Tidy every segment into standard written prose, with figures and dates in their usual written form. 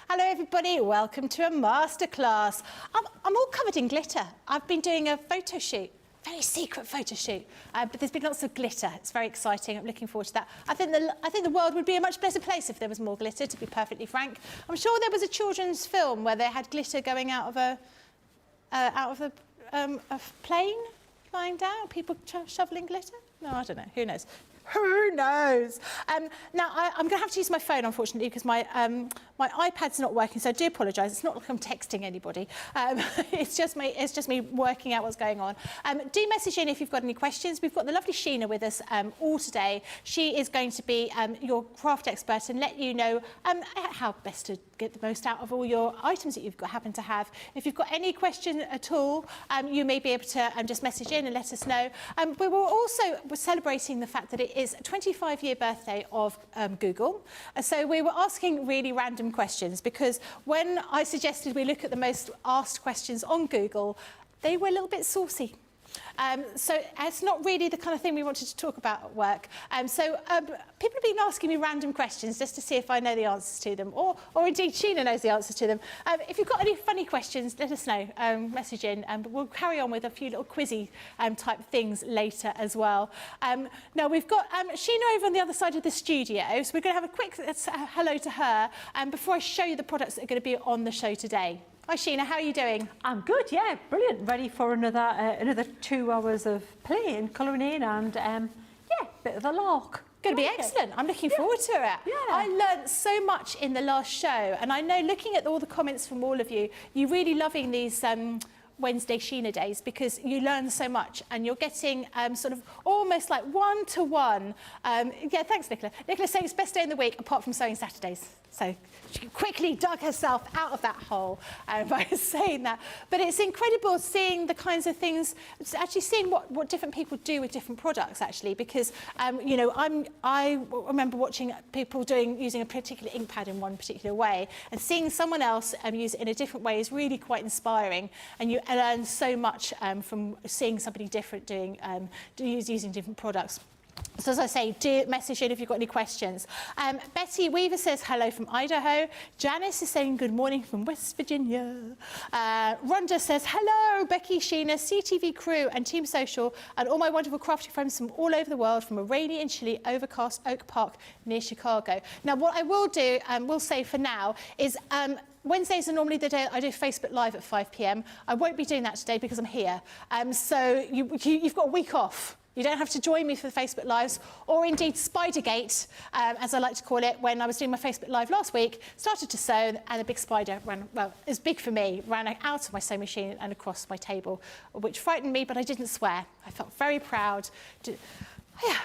Hello everybody, welcome to a masterclass. I'm all covered in glitter. I've been doing a photo shoot, very secret photo shoot, but there's been lots of glitter. It's very exciting. I'm looking forward to that. I think the world would be a much better place if there was more glitter, to be perfectly frank. I'm sure there was a children's film where they had glitter going out of a plane flying down, people shoveling glitter. No, I don't know. Who knows? Who knows? Now, I'm going to have to use my phone, unfortunately, because my iPad's not working, so I do apologise. It's not like I'm texting anybody. It's just me working out what's going on. Do message in if you've got any questions. We've got the lovely Sheena with us all today. She is going to be your craft expert and let you know how best to get the most out of all your items that you've happen to have. If you've got any question at all, you may be able to just message in and let us know. We were also celebrating the fact that it is a 25-year birthday of Google. So we were asking really random questions because when I suggested we look at the most asked questions on Google, they were a little bit saucy. So it's not really the kind of thing we wanted to talk about at work. People have been asking me random questions just to see if I know the answers to them, or indeed Sheena knows the answers to them. If you've got any funny questions, let us know. Message in, but we'll carry on with a few little quizzy type things later as well. Now we've got Sheena over on the other side of the studio, so we're going to have a quick hello to her before I show you the products that are going to be on the show today. Hi Sheena, how are you doing? I'm good, yeah, brilliant. Ready for another 2 hours of playing, colouring in and, yeah, bit of a lark. Going to be excellent. I'm looking forward to it. Yeah. I learnt so much in the last show, and I know looking at all the comments from all of you, you're really loving these Wednesday Sheena days because you learn so much and you're getting sort of almost like one-to-one. Yeah, thanks, Nicola. Nicola's saying it's best day in the week apart from sewing Saturdays. So she quickly dug herself out of that hole by saying that. But it's incredible seeing the kinds of things, actually seeing what different people do with different products, actually, because, you know, I remember watching people using a particular ink pad in one particular way, and seeing someone else use it in a different way is really quite inspiring, and you learn so much from seeing somebody different using different products. So as I say, do message in if you've got any questions. Betty Weaver says hello from Idaho. Janice is saying good morning from West Virginia. Rhonda says hello, Becky, Sheena, CTV crew and Team Social and all my wonderful crafty friends from all over the world from a rainy and chilly overcast Oak Park near Chicago. Now what I will do, will say for now, is Wednesdays are normally the day I do Facebook Live at 5 p.m. I won't be doing that today because I'm here. So you've got a week off. You don't have to join me for the Facebook Lives, or indeed Spidergate, as I like to call it, when I was doing my Facebook Live last week, started to sew, and a big spider ran, well, it was big for me, ran out of my sewing machine and across my table, which frightened me, but I didn't swear. I felt very proud. Yeah,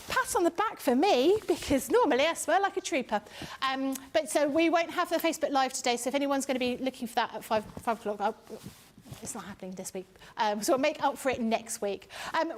pat on the back for me, because normally I swear like a trooper. But so we won't have the Facebook Live today, so if anyone's going to be looking for that at 5 o'clock, it's not happening this week, so we'll make up for it next week.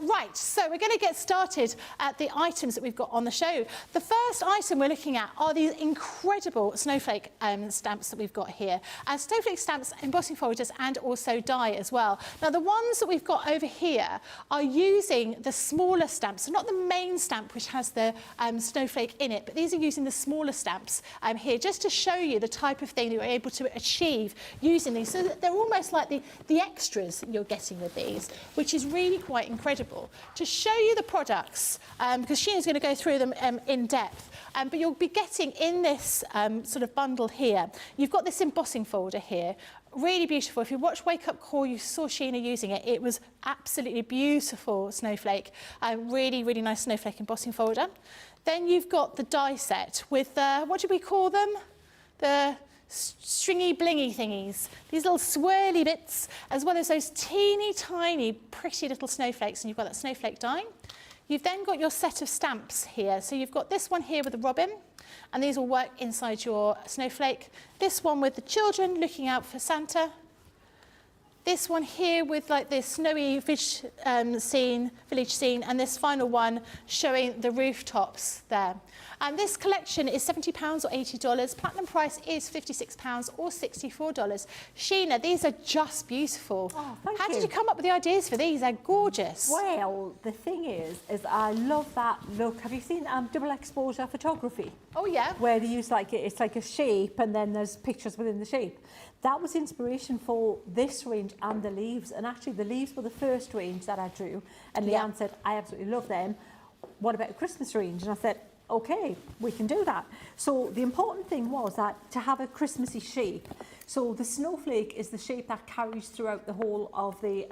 Right, so we're going to get started at the items that we've got on the show. The first item we're looking at are these incredible Snowflake stamps that we've got here. Snowflake stamps, embossing folders, and also die as well. Now, the ones that we've got over here are using the smaller stamps, so not the main stamp, which has the snowflake in it, but these are using the smaller stamps here, just to show you the type of thing that you're able to achieve using these. So that they're almost like the extras you're getting with these, which is really quite incredible. To show you the products, because Sheena's going to go through them in depth, but you'll be getting in this sort of bundle here, you've got this embossing folder here, really beautiful. If you watch Wake Up Call, you saw Sheena using it. It was absolutely beautiful snowflake, really, really nice snowflake embossing folder. Then you've got the die set with, what do we call them? The stringy blingy thingies, these little swirly bits, as well as those teeny tiny pretty little snowflakes, and you've got that snowflake die. You've then got your set of stamps here. So you've got this one here with the robin, and these will work inside your snowflake. This one with the children looking out for Santa. This one here with like this snowy village scene, and this final one showing the rooftops there. And this collection is £70 or $80. Platinum price is £56 or $64. Sheena, these are just beautiful. Oh, thank How you. did you come up with the ideas for these? They're gorgeous. Well, the thing is I love that look. Have you seen double exposure photography? Oh, yeah. Where they use it's like a shape and then there's pictures within the shape. That was inspiration for this range and the leaves. And actually the leaves were the first range that I drew. And Leanne said, I absolutely love them. What about a Christmas range? And I said, okay, we can do that. So the important thing was that to have a Christmassy shape. So the snowflake is the shape that carries throughout the whole of the,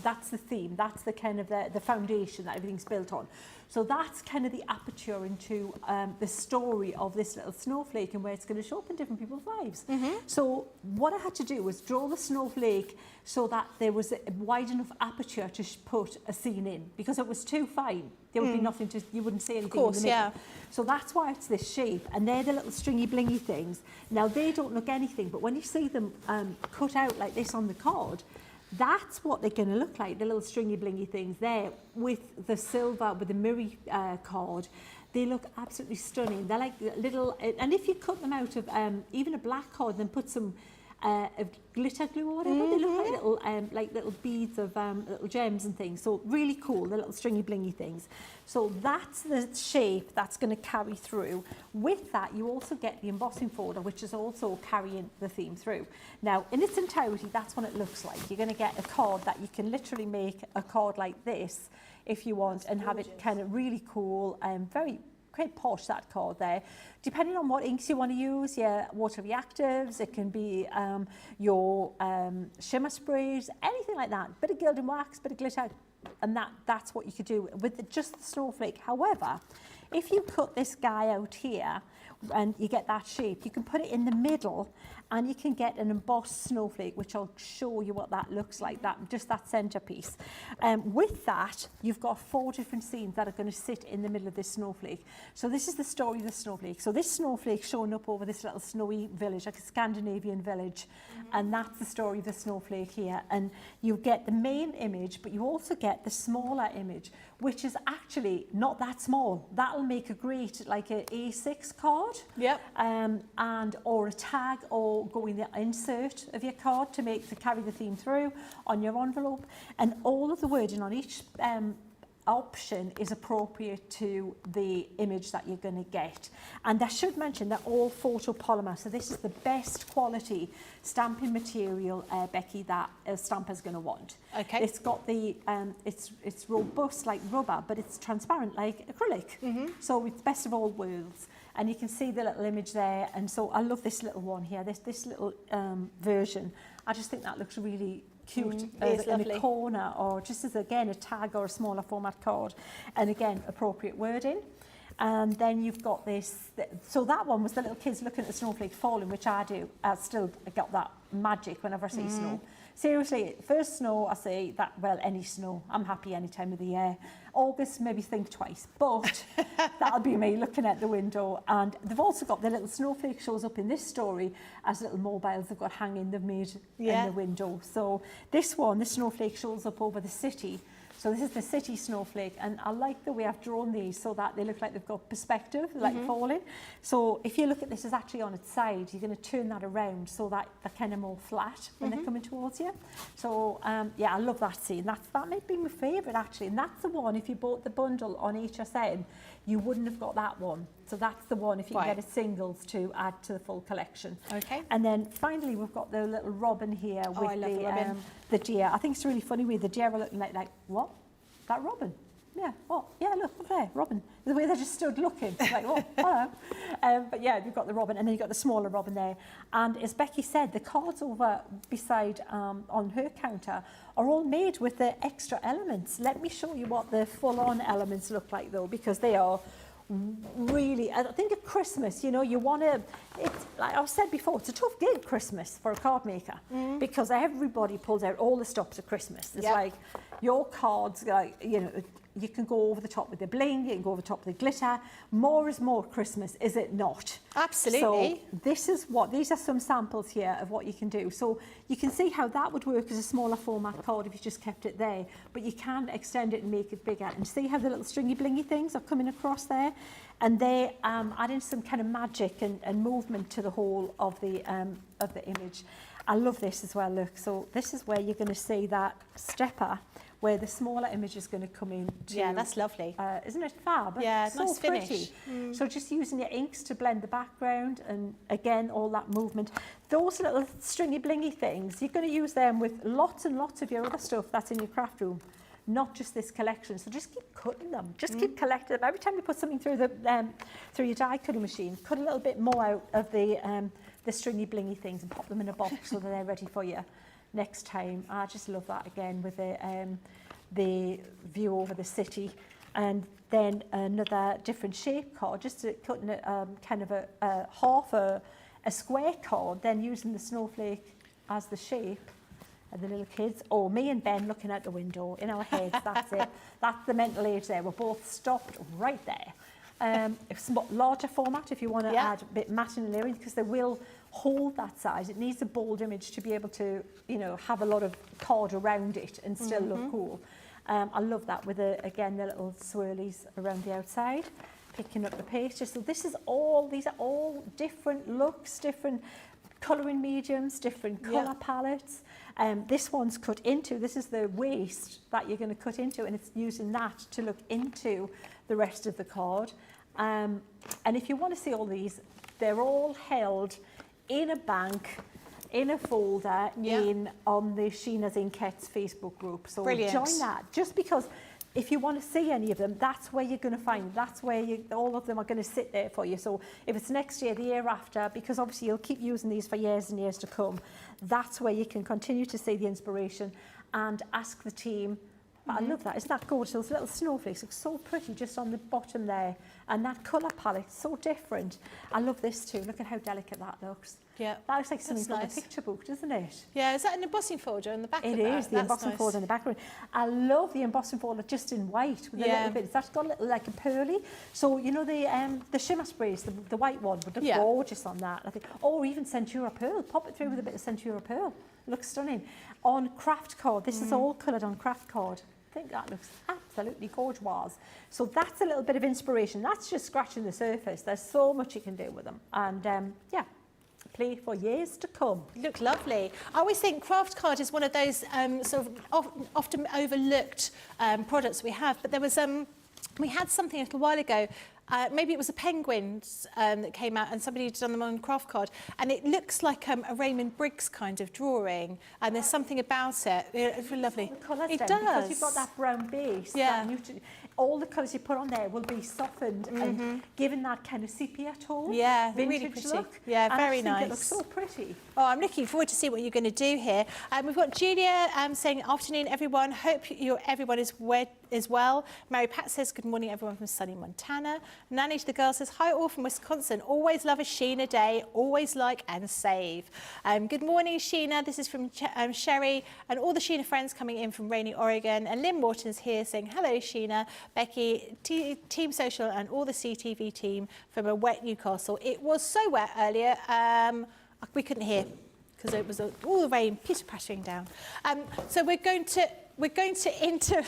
that's the theme, that's the kind of the foundation that everything's built on. So that's kind of the aperture into the story of this little snowflake and where it's going to show up in different people's lives. So what I had to do was draw the snowflake so that there was a wide enough aperture to put a scene in, because it was too fine. There would be nothing to, you wouldn't see anything in the middle. Yeah. So that's why it's this shape, and they're the little stringy blingy things. Now they don't look anything, but when you see them cut out like this on the card, that's what they're going to look like, the little stringy blingy things there with the silver, with the mirror card. They look absolutely stunning. They're like little, and if you cut them out of even a black card and then put some of glitter glue or whatever, they look like little beads of little gems and things. So really cool, the little stringy blingy things. So that's the shape that's going to carry through. With that, you also get the embossing folder, which is also carrying the theme through. Now, in its entirety, that's what it looks like. You're going to get a card that you can literally make a card like this if you want, and have it kind of really cool and very quite posh, that card there. Depending on what inks you want to use, your water reactives, it can be your shimmer sprays, anything like that. Bit of gilding wax, bit of glitter, and that's what you could do with just the snowflake. However, if you cut this guy out here and you get that shape, you can put it in the middle and you can get an embossed snowflake, which I'll show you what that looks like, just that centerpiece. With that, you've got 4 different scenes that are going to sit in the middle of this snowflake. So this is the story of the snowflake. So this snowflake showing up over this little snowy village, like a Scandinavian village, and that's the story of the snowflake here. And you get the main image, but you also get the smaller image, which is actually not that small. That'll make a great, like a A6 card. Yep. And or a tag, or go in the insert of your card to carry the theme through on your envelope. And all of the wording on each option is appropriate to the image that you're going to get. And I should mention they're all photopolymer, so this is the best quality stamping material, Becky, that a stamper's going to want. Okay. It's got the it's robust like rubber, but it's transparent like acrylic. So it's best of all worlds. And you can see the little image there. And so I love this little one here, this little version. I just think that looks really cute in a corner, or just as, again, a tag or a smaller format card. And again, appropriate wording. And then you've got this, so that one was the little kids looking at the snowflake falling, which I do. I still got that magic whenever I see snow. Seriously, first snow, I say that, well, any snow. I'm happy any time of the year. August, maybe think twice, but that'll be me looking at the window. And they've also got the little snowflake shows up in this story as little mobiles they've got hanging, they've made in the window. So this one, the snowflake shows up over the city. So this is the city snowflake, and I like the way I've drawn these so that they look like they've got perspective, like falling. So if you look at this is actually on its side, you're going to turn that around so that they're kind of more flat when they're coming towards you. So yeah, I love that scene. That might be my favourite actually, and that's the one, if you bought the bundle on HSN, you wouldn't have got that one. So that's the one if you can get a singles to add to the full collection. Okay. And then finally we've got the little robin here with the deer. I think it's really funny with the deer are looking like what? That robin? Yeah. Oh, yeah. Look there, robin. The way they just stood looking, like oh, hello. But yeah, you've got the robin, and then you've got the smaller robin there. And as Becky said, the cards over beside on her counter are all made with the extra elements. Let me show you what the full-on elements look like though, because they are really, I think at Christmas, you know, you want to, it's like I've said before, it's a tough gig, Christmas, for a card maker, because everybody pulls out all the stops at Christmas. It's like your cards, like, you know, you can go over the top with the bling, you can go over the top with the glitter. More is more Christmas, is it not? Absolutely. So this is what, these are some samples here of what you can do. So you can see how that would work as a smaller format card if you just kept it there, but you can extend it and make it bigger. And see how the little stringy blingy things are coming across there? And they adding some kind of magic and movement to the whole of the image. I love this as well, look. So this is where you're going to see that stepper, where the smaller image is going to come in. Yeah, that's lovely. Isn't it fab? Yeah, so nice finish. So just using your inks to blend the background, and again, all that movement. Those little stringy blingy things, you're going to use them with lots and lots of your other stuff that's in your craft room, not just this collection. So just keep cutting them, just keep collecting them. Every time you put something through the through your die cutting machine, cut a little bit more out of the stringy blingy things and pop them in a box so that they're ready for you next time. I just love that again with the view over the city. And then another different shape card, just cutting it kind of a half a square card, then using the snowflake as the shape. And the little kids, or me and Ben looking out the window in our heads, that's it. That's the mental age there. We're both stopped right there. It's larger format if you want to add a bit matte and layering, because they will hold that size. It needs a bold image to be able to, you know, have a lot of card around it and still look cool. I love that with, again, the little swirlies around the outside, picking up the paste. So these are all different looks, different colouring mediums, different colour palettes. This one's cut into, this is the waist that you're going to cut into, and it's using that to look into the rest of the card. And if you want to see all these, they're all held in a bank, in a folder, on the Sheena's Inkettes Facebook group. So join that, just because if you want to see any of them, that's where you're going to find them. That's where all of them are going to sit there for you. So if it's next year, the year after, because obviously you'll keep using these for years and years to come, that's where you can continue to see the inspiration and ask the team. I love that. Isn't that gorgeous? Those little snowflakes look so pretty just on the bottom there. And that colour palette, so different. I love this too. Look at how delicate that looks. Yeah. That looks like something from a picture book, doesn't it? Yeah, is that an embossing folder in the back of that? It is, the embossing folder in the background. I love the embossing folder just in white with a little bit. That's got a little, like a pearly. So, you know, the shimmer sprays, the white one would look gorgeous on that, I think. Or even Centura Pearl. Pop it through with a bit of Centura Pearl. Looks stunning. On craft card, this is all coloured on craft card. I think that looks absolutely gorgeous. So that's a little bit of inspiration. That's just scratching the surface. There's so much you can do with them. And yeah, play for years to come. Look lovely. I always think craft card is one of those sort of often overlooked products we have. But there was we had something a little while ago. Maybe it was a penguin that came out and somebody had done them on craft card, and it looks like a Raymond Briggs kind of drawing, and there's something about it. It's really lovely. The colours it down, does. because you've got that brown base. Yeah. all the colours you put on there will be softened and given that kind of sepia tone, Yeah, vintage really pretty. look. Yeah, And very I think nice. It looks so pretty. Oh, I'm looking forward to see what you're going to do here. We've got Julia saying, afternoon, everyone. Hope everyone is well. Mary Pat says, good morning, everyone from sunny Montana. Nanny to the girl says, hi, all from Wisconsin. Always love a Sheena day. Always like and save. Good morning, Sheena. This is from Sherry and all the Sheena friends coming in from rainy Oregon. And Lynn Morton's here saying, hello, Sheena, Becky, Team Social and all the CTV team from a wet Newcastle. It was so wet earlier. We couldn't hear because it was all the rain pitter pattering down. So we're going to enter.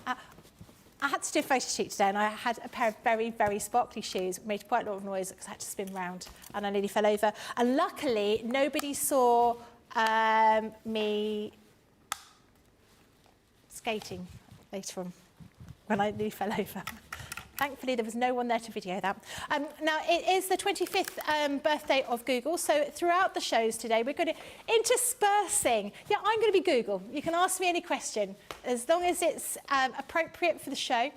I had to do a photo shoot today and I had a pair of very, very sparkly shoes. It made quite a lot of noise because I had to spin round and I nearly fell over. And luckily, nobody saw me skating later on when I nearly fell over. Thankfully, there was no one there to video that. Now, it is the 25th birthday of Google, so throughout the shows today, we're going to interspersing. Yeah, I'm going to be Google. You can ask me any question, as long as it's appropriate for the show,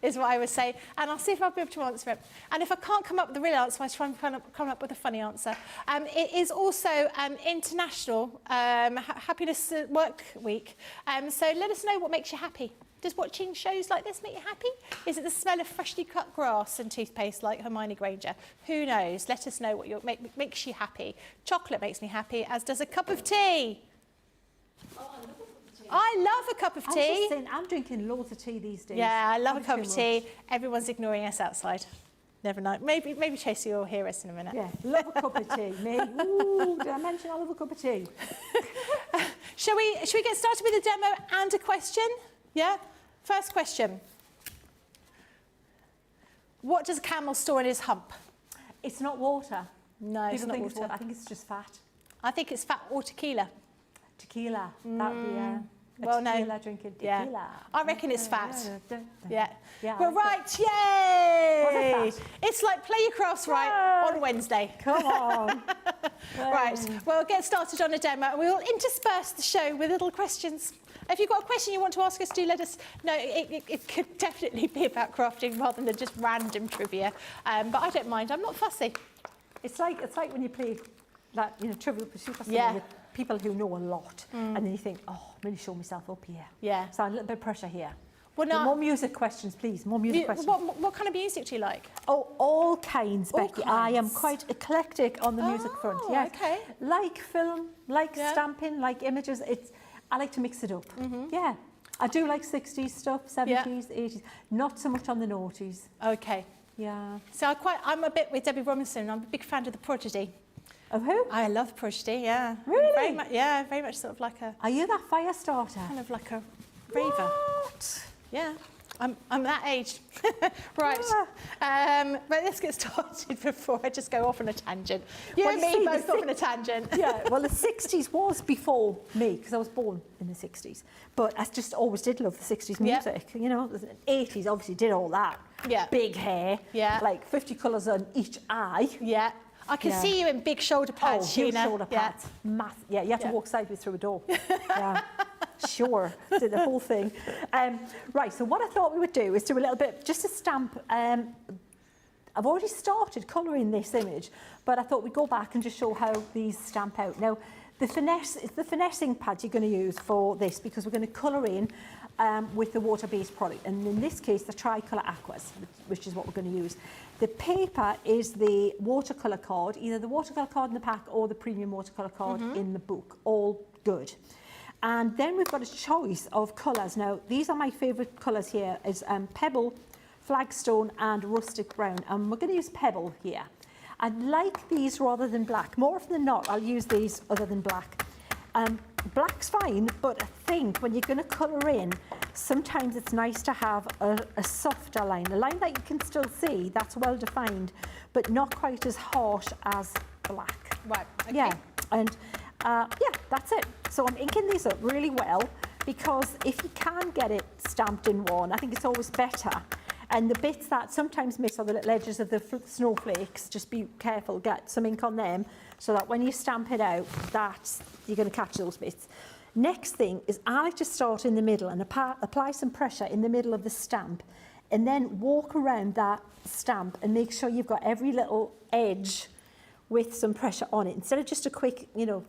is what I would say, and I'll see if I'll be able to answer it. And if I can't come up with the real answer, I'll try and come up with a funny answer. It is also International Happiness Work Week, so let us know what makes you happy. Does watching shows like this make you happy? Is it the smell of freshly cut grass and toothpaste like Hermione Granger? Who knows? Let us know what makes you happy. Chocolate makes me happy, as does a cup of tea. Oh, I love a cup of tea. I'm just saying, I'm drinking loads of tea these days. Yeah, I love a Not cup too of much. tea. Everyone's ignoring us outside. Never know. Maybe Tracy will hear us in a minute. Yeah, love a cup of tea. Me, ooh, did I mention I love a cup of tea? Shall we get started with a demo and a question? Yeah? First question. What does a camel store in his hump? It's not water. No, it's People not think water. it's water. I think it's just fat. I think it's fat or tequila. Tequila. That would be a Well, no. tequila drinking Yeah. tequila. I reckon it's fat. Yeah. Yeah, We're I like right. Yay! Was it fat? It's like play your crafts right Yay! on Wednesday. Come on. Right. Well, get started on a demo and we will intersperse the show with little questions. If you've got a question you want to ask us, do let us know. It could definitely be about crafting rather than just random trivia. But I don't mind. I'm not fussy. It's like when you play that, Trivial Pursuit or something Yeah. with people who know a lot, and then you think, oh, I'm really show myself up here. Yeah. So a little bit of pressure here. Well, now, More music questions, please. More music questions. what kind of music do you like? Oh, all kinds, All Becky. I am kinds. quite eclectic on the music front. Oh, Yes. okay. Like film, like Yeah. stamping, like images. I like to mix it up. Yeah. I do like 60s stuff, 70s, 80s. Not so much on the noughties. Okay. Yeah. So I'm a bit with Debbie Robinson. I'm a big fan of the Prodigy. Of who? I love Prodigy, yeah. Really? Very much, yeah, very much sort of like a Are you that fire starter? kind of like a raver. What? Yeah. I'm that age. Right. But let's get started before I just go off on a tangent. You Well, and you me see, both off on a tangent. Yeah, well, the 60s was before me, because I was born in the 60s. But I just always did love the 60s Yeah. music. The 80s obviously did all that. Yeah. Big hair. Yeah. Like 50 colours on each eye. Yeah. I can Yeah. see you in big shoulder pads, huge Sheena. shoulder Yeah. pads. Yeah, you have to Yeah. walk sideways through a door. Yeah. Sure, did the whole thing. Right, so what I thought we would do is do a little bit, just to stamp. I've already started colouring this image, but I thought we'd go back and just show how these stamp out. Now, the finessing pad you're going to use for this, because we're going to colour in with the water-based product, and in this case, the Tricolour Aquas, which is what we're going to use. The paper is the watercolour card, either the watercolour card in the pack or the premium watercolour card in the book, all good. And then we've got a choice of colours. Now, these are my favourite colours here, is Pebble, Flagstone and Rustic Brown. And we're going to use Pebble here. I like these rather than black. More often than not, I'll use these other than black. Black's fine, but I think when you're going to colour in, sometimes it's nice to have a softer line. A line that you can still see, that's well defined, but not quite as harsh as black. Right, okay. Yeah, and yeah, that's it. So I'm inking these up really well, because if you can get it stamped in one, I think it's always better. And the bits that sometimes miss are the little edges of the snowflakes. Just be careful, get some ink on them, so that when you stamp it out, you're going to catch those bits. Next thing is I like to start in the middle and apply some pressure in the middle of the stamp, and then walk around that stamp and make sure you've got every little edge with some pressure on it. Instead of just a quick, you know,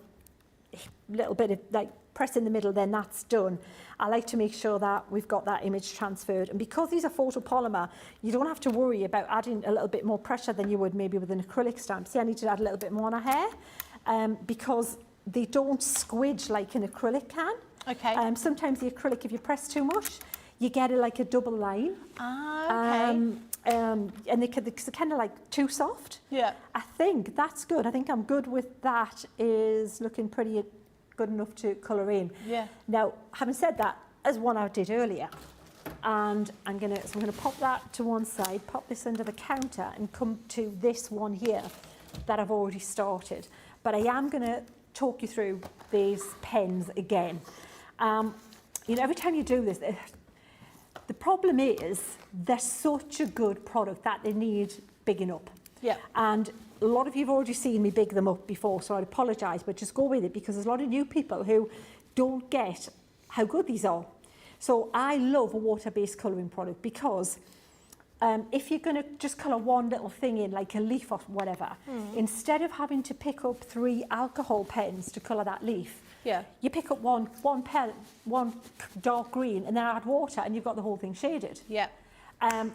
little bit of like press in the middle, then that's done. I like to make sure that we've got that image transferred. And because these are photopolymer, you don't have to worry about adding a little bit more pressure than you would maybe with an acrylic stamp. See, I need to add a little bit more on a hair because they don't squidge like an acrylic can. Okay. Sometimes the acrylic, if you press too much, you get like a double line. Ah, okay. And they're kind of like too soft. Yeah. I think that's good. I think I'm good with that. Is looking pretty good enough to colour in. Yeah. Now, having said that, as one I did earlier, and I'm gonna pop that to one side, pop this under the counter, and come to this one here that I've already started. But I am gonna talk you through these pens again. You know, every time you do this, the problem is they're such a good product that they need bigging up. Yeah. And a lot of you have already seen me big them up before, so I apologise, but just go with it because there's a lot of new people who don't get how good these are. So I love a water-based colouring product because if you're going to just colour one little thing in, like a leaf or whatever, instead of having to pick up 3 alcohol pens to colour that leaf, Yeah. you pick up one pen, one dark green, and then add water, and you've got the whole thing shaded. Yeah.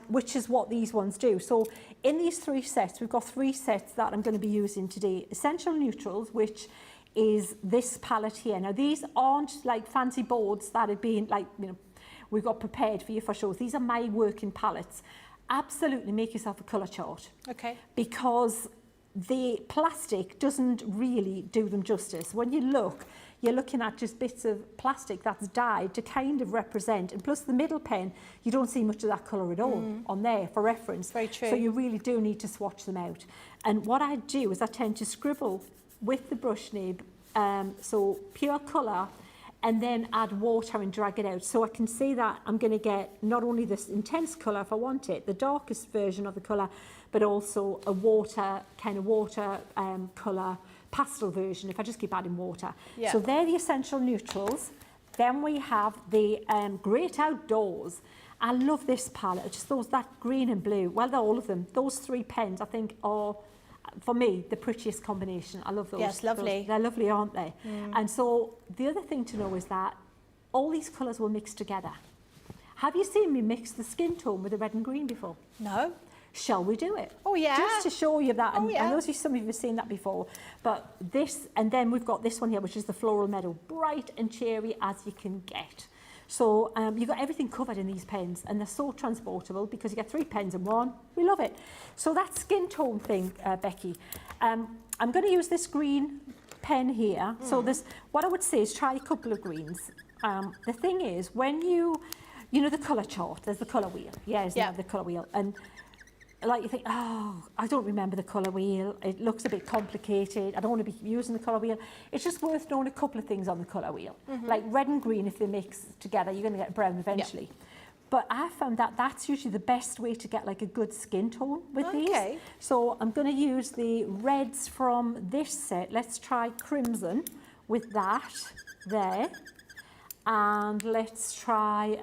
Which is what these ones do. So in these 3 sets, we've got 3 sets that I'm going to be using today. Essential Neutrals, which is this palette here. Now, these aren't like fancy boards that have been like, you know, we've got prepared for you for shows. These are my working palettes. Absolutely make yourself a colour chart. Okay. Because the plastic doesn't really do them justice. When you look, you're looking at just bits of plastic that's dyed to kind of represent, and plus the middle pen, you don't see much of that colour at all on there for reference. Very true. So you really do need to swatch them out. And what I do is I tend to scribble with the brush nib, so pure colour, and then add water and drag it out. So I can see that I'm going to get not only this intense colour if I want it, the darkest version of the colour, but also a water colour pastel version if I just keep adding water. Yeah. So they're the Essential Neutrals. Then we have the Great Outdoors. I love this palette, just that green and blue. Well, they're all of them. Those 3 pens I think are, for me, the prettiest combination. I love those. Yes, lovely. They're lovely, aren't they? And so the other thing to know is that all these colours will mix together. Have you seen me mix the skin tone with the red and green before? No. Shall we do it? Oh, yeah. Just to show you that. And Oh, yeah. I know some of you have seen that before. But this, and then we've got this one here, which is the Floral Meadow. Bright and cheery as you can get. So you've got everything covered in these pens, and they're so transportable because you get 3 pens in one. We love it. So that skin tone thing, Becky, I'm going to use this green pen here. So this, what I would say is try a couple of greens. The thing is, when you know the colour chart, there's the colour wheel. Yeah, the colour wheel. And like you think, oh, I don't remember the colour wheel. It looks a bit complicated. I don't want to be using the colour wheel. It's just worth knowing a couple of things on the colour wheel. Like red and green, if they mix together, you're going to get brown eventually. But I found that that's usually the best way to get like a good skin tone with these. So I'm going to use the reds from this set. Let's try crimson with that there. And let's try,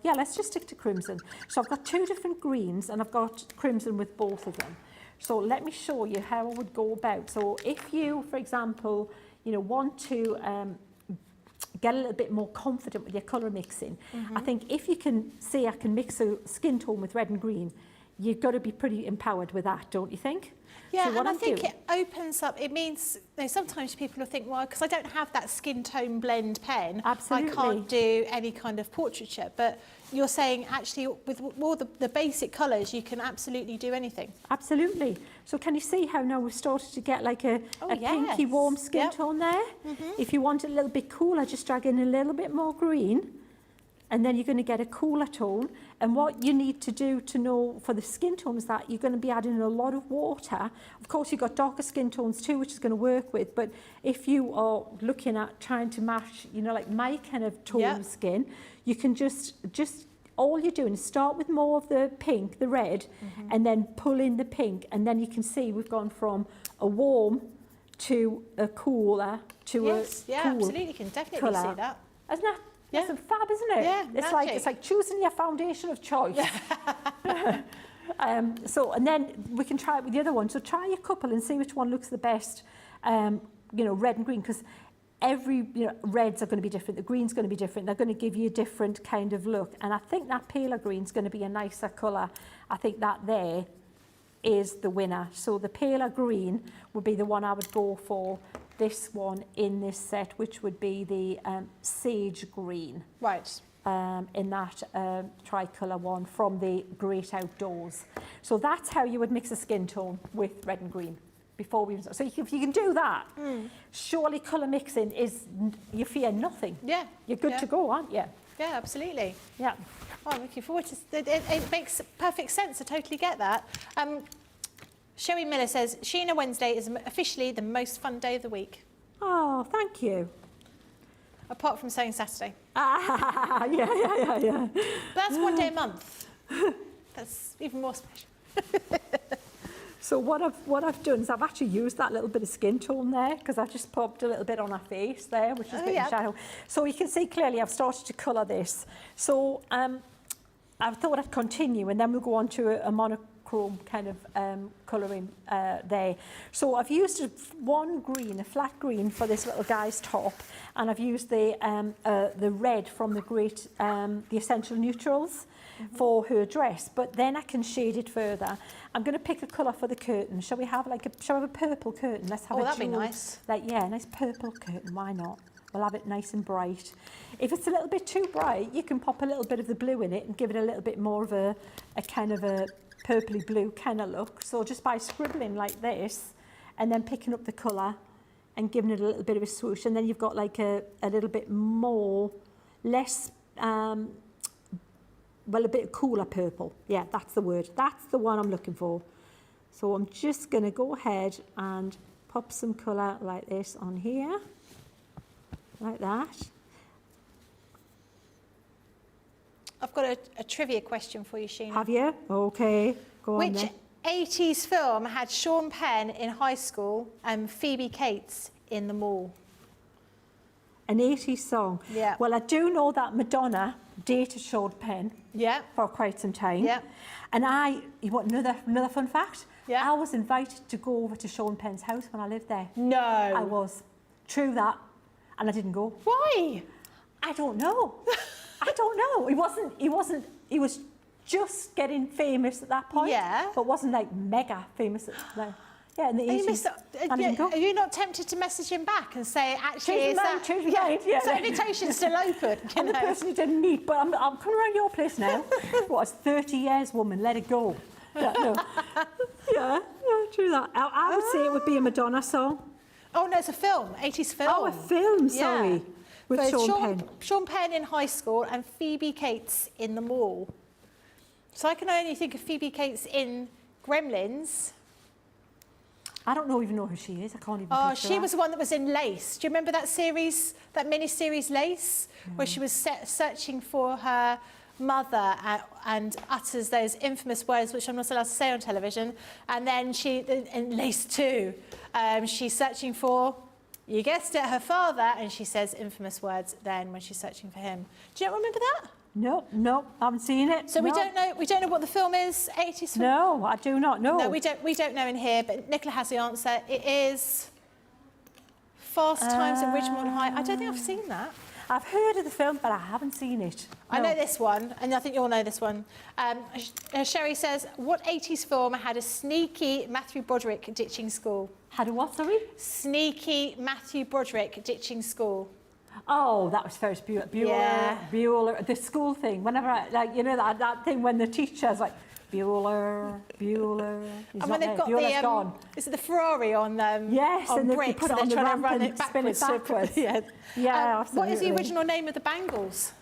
let's just stick to crimson. So I've got 2 different greens and I've got crimson with both of them. So let me show you how I would go about. So if you, for example, you know, want to get a little bit more confident with your colour mixing, I think if you can say I can mix a skin tone with red and green, you've got to be pretty empowered with that, don't you think? Yeah, so and I think it opens up, it means, you know, sometimes people will think, well, because I don't have that skin tone blend pen, Absolutely. I can't do any kind of portraiture. But you're saying actually with all the basic colours, you can absolutely do anything. Absolutely. So can you see how now we've started to get like a pinky warm skin tone there? If you want it a little bit cooler, just drag in a little bit more green. And then you're going to get a cooler tone. And what you need to do to know for the skin tone is that you're going to be adding a lot of water. Of course, you've got darker skin tones too, which is going to work with. But if you are looking at trying to match, you know, like my kind of tone skin, you can just all you're doing is start with more of the pink, the red, and then pull in the pink. And then you can see we've gone from a warm to a cooler, to Yes, a yeah, cool absolutely. You can definitely colour. see that. Isn't that? Yeah. That's fab, isn't it? Yeah, it's magic. like choosing your foundation of choice. So, and then we can try it with the other one. So try a couple and see which one looks the best. You know, red and green, because every, you know, reds are going to be different. The green's going to be different. They're going to give you a different kind of look. And I think that paler green's going to be a nicer colour. I think that there is the winner. So the paler green would be the one I would go for. This one in this set, which would be the sage green. Right. In that tricolour one from the Great Outdoors. So that's how you would mix a skin tone with red and green before we. So if you can do that, surely colour mixing is, you fear nothing. Yeah. You're good to go, aren't you? Yeah, absolutely. Yeah. Oh, I'm looking forward to it makes perfect sense. I totally get that. Sherry Miller says, Sheena Wednesday is officially the most fun day of the week, Oh, thank you. apart from sewing Saturday. Ah, yeah. But that's one day a month. That's even more special. So what I've done is I've actually used that little bit of skin tone there, because I've just popped a little bit on her face there, which is a bit in shadow. So you can see clearly I've started to colour this. So I thought I'd continue, and then we'll go on to a monochrome kind of colouring there. So I've used a flat green for this little guy's top, and I've used the red from the Essential Neutrals for her dress, but then I can shade it further. I'm going to pick a colour for the curtain. Shall we have a purple curtain? Let's have that'd be nice. Like, yeah, a nice purple curtain. Why not? We'll have it nice and bright. If it's a little bit too bright, you can pop a little bit of the blue in it and give it a little bit more of a kind of a purpley blue kind of look. So just by scribbling like this and then picking up the colour and giving it a little bit of a swoosh, and then you've got like a little bit more, less, well, a bit cooler purple. Yeah, that's the word. That's the one I'm looking for. So I'm just going to go ahead and pop some colour like this on here, like that. I've got a trivia question for you, Sheena. Have you? Okay, go on Which then. 80s film had Sean Penn in high school and Phoebe Cates in the mall? An 80s song. Yeah. Well, I do know that Madonna dated Sean Penn Yeah. for quite some time. Yeah. And you want another fun fact? Yeah. I was invited to go over to Sean Penn's house when I lived there. No. I was. True that. And I didn't go. Why? I don't know. I don't know. He was just getting famous at that point. Yeah. But wasn't like mega famous at that. Yeah, in the 80s. I didn't go. Are you not tempted to message him back and say, actually, Change is your mind, that... change your mind, yeah. Is that invitation still open? I'm the person you didn't meet, but I'm coming around your place now. What, it's 30 years, woman, let it go. Yeah, no. yeah, true that. I would say it would be a Madonna song. Oh, no, it's a film, 80s film. Oh, a film, sorry. Yeah. With So Sean Penn. Sean Penn in high school and Phoebe Cates in the mall. So I can only think of Phoebe Cates in Gremlins. I don't even know who she is. I can't even Oh, picture she her. was the one that was in Lace. Do you remember that series, that mini-series Lace, where she was searching for her mother and utters those infamous words which I'm not allowed to say on television, and then in Lace 2, she's searching for, you guessed it, her father, and she says infamous words then when she's searching for him. Do you not remember that? No, I haven't seen it. So no. we don't know what the film is, 80s film? No, I do not know. No, we don't know in here, but Nicola has the answer. It is Fast Times at Ridgemont High. I don't think I've seen that. I've heard of the film, but I haven't seen it. I know this one, and I think you all know this one. Sherry says, what 80s film had a sneaky Matthew Broderick ditching school? Had a what, sorry? Sneaky Matthew Broderick ditching school. Oh, that was Ferris Bueller. Yeah. Bueller, the school thing. Whenever that thing when the teacher's like, Bueller. He's And when they've got Bueller's gone. is it the Ferrari on Yes, on and they bricks, put it and on the they're trying ramp to run and it spin it backwards. Yeah, Yeah, what is the absolutely. original name of the Bangles?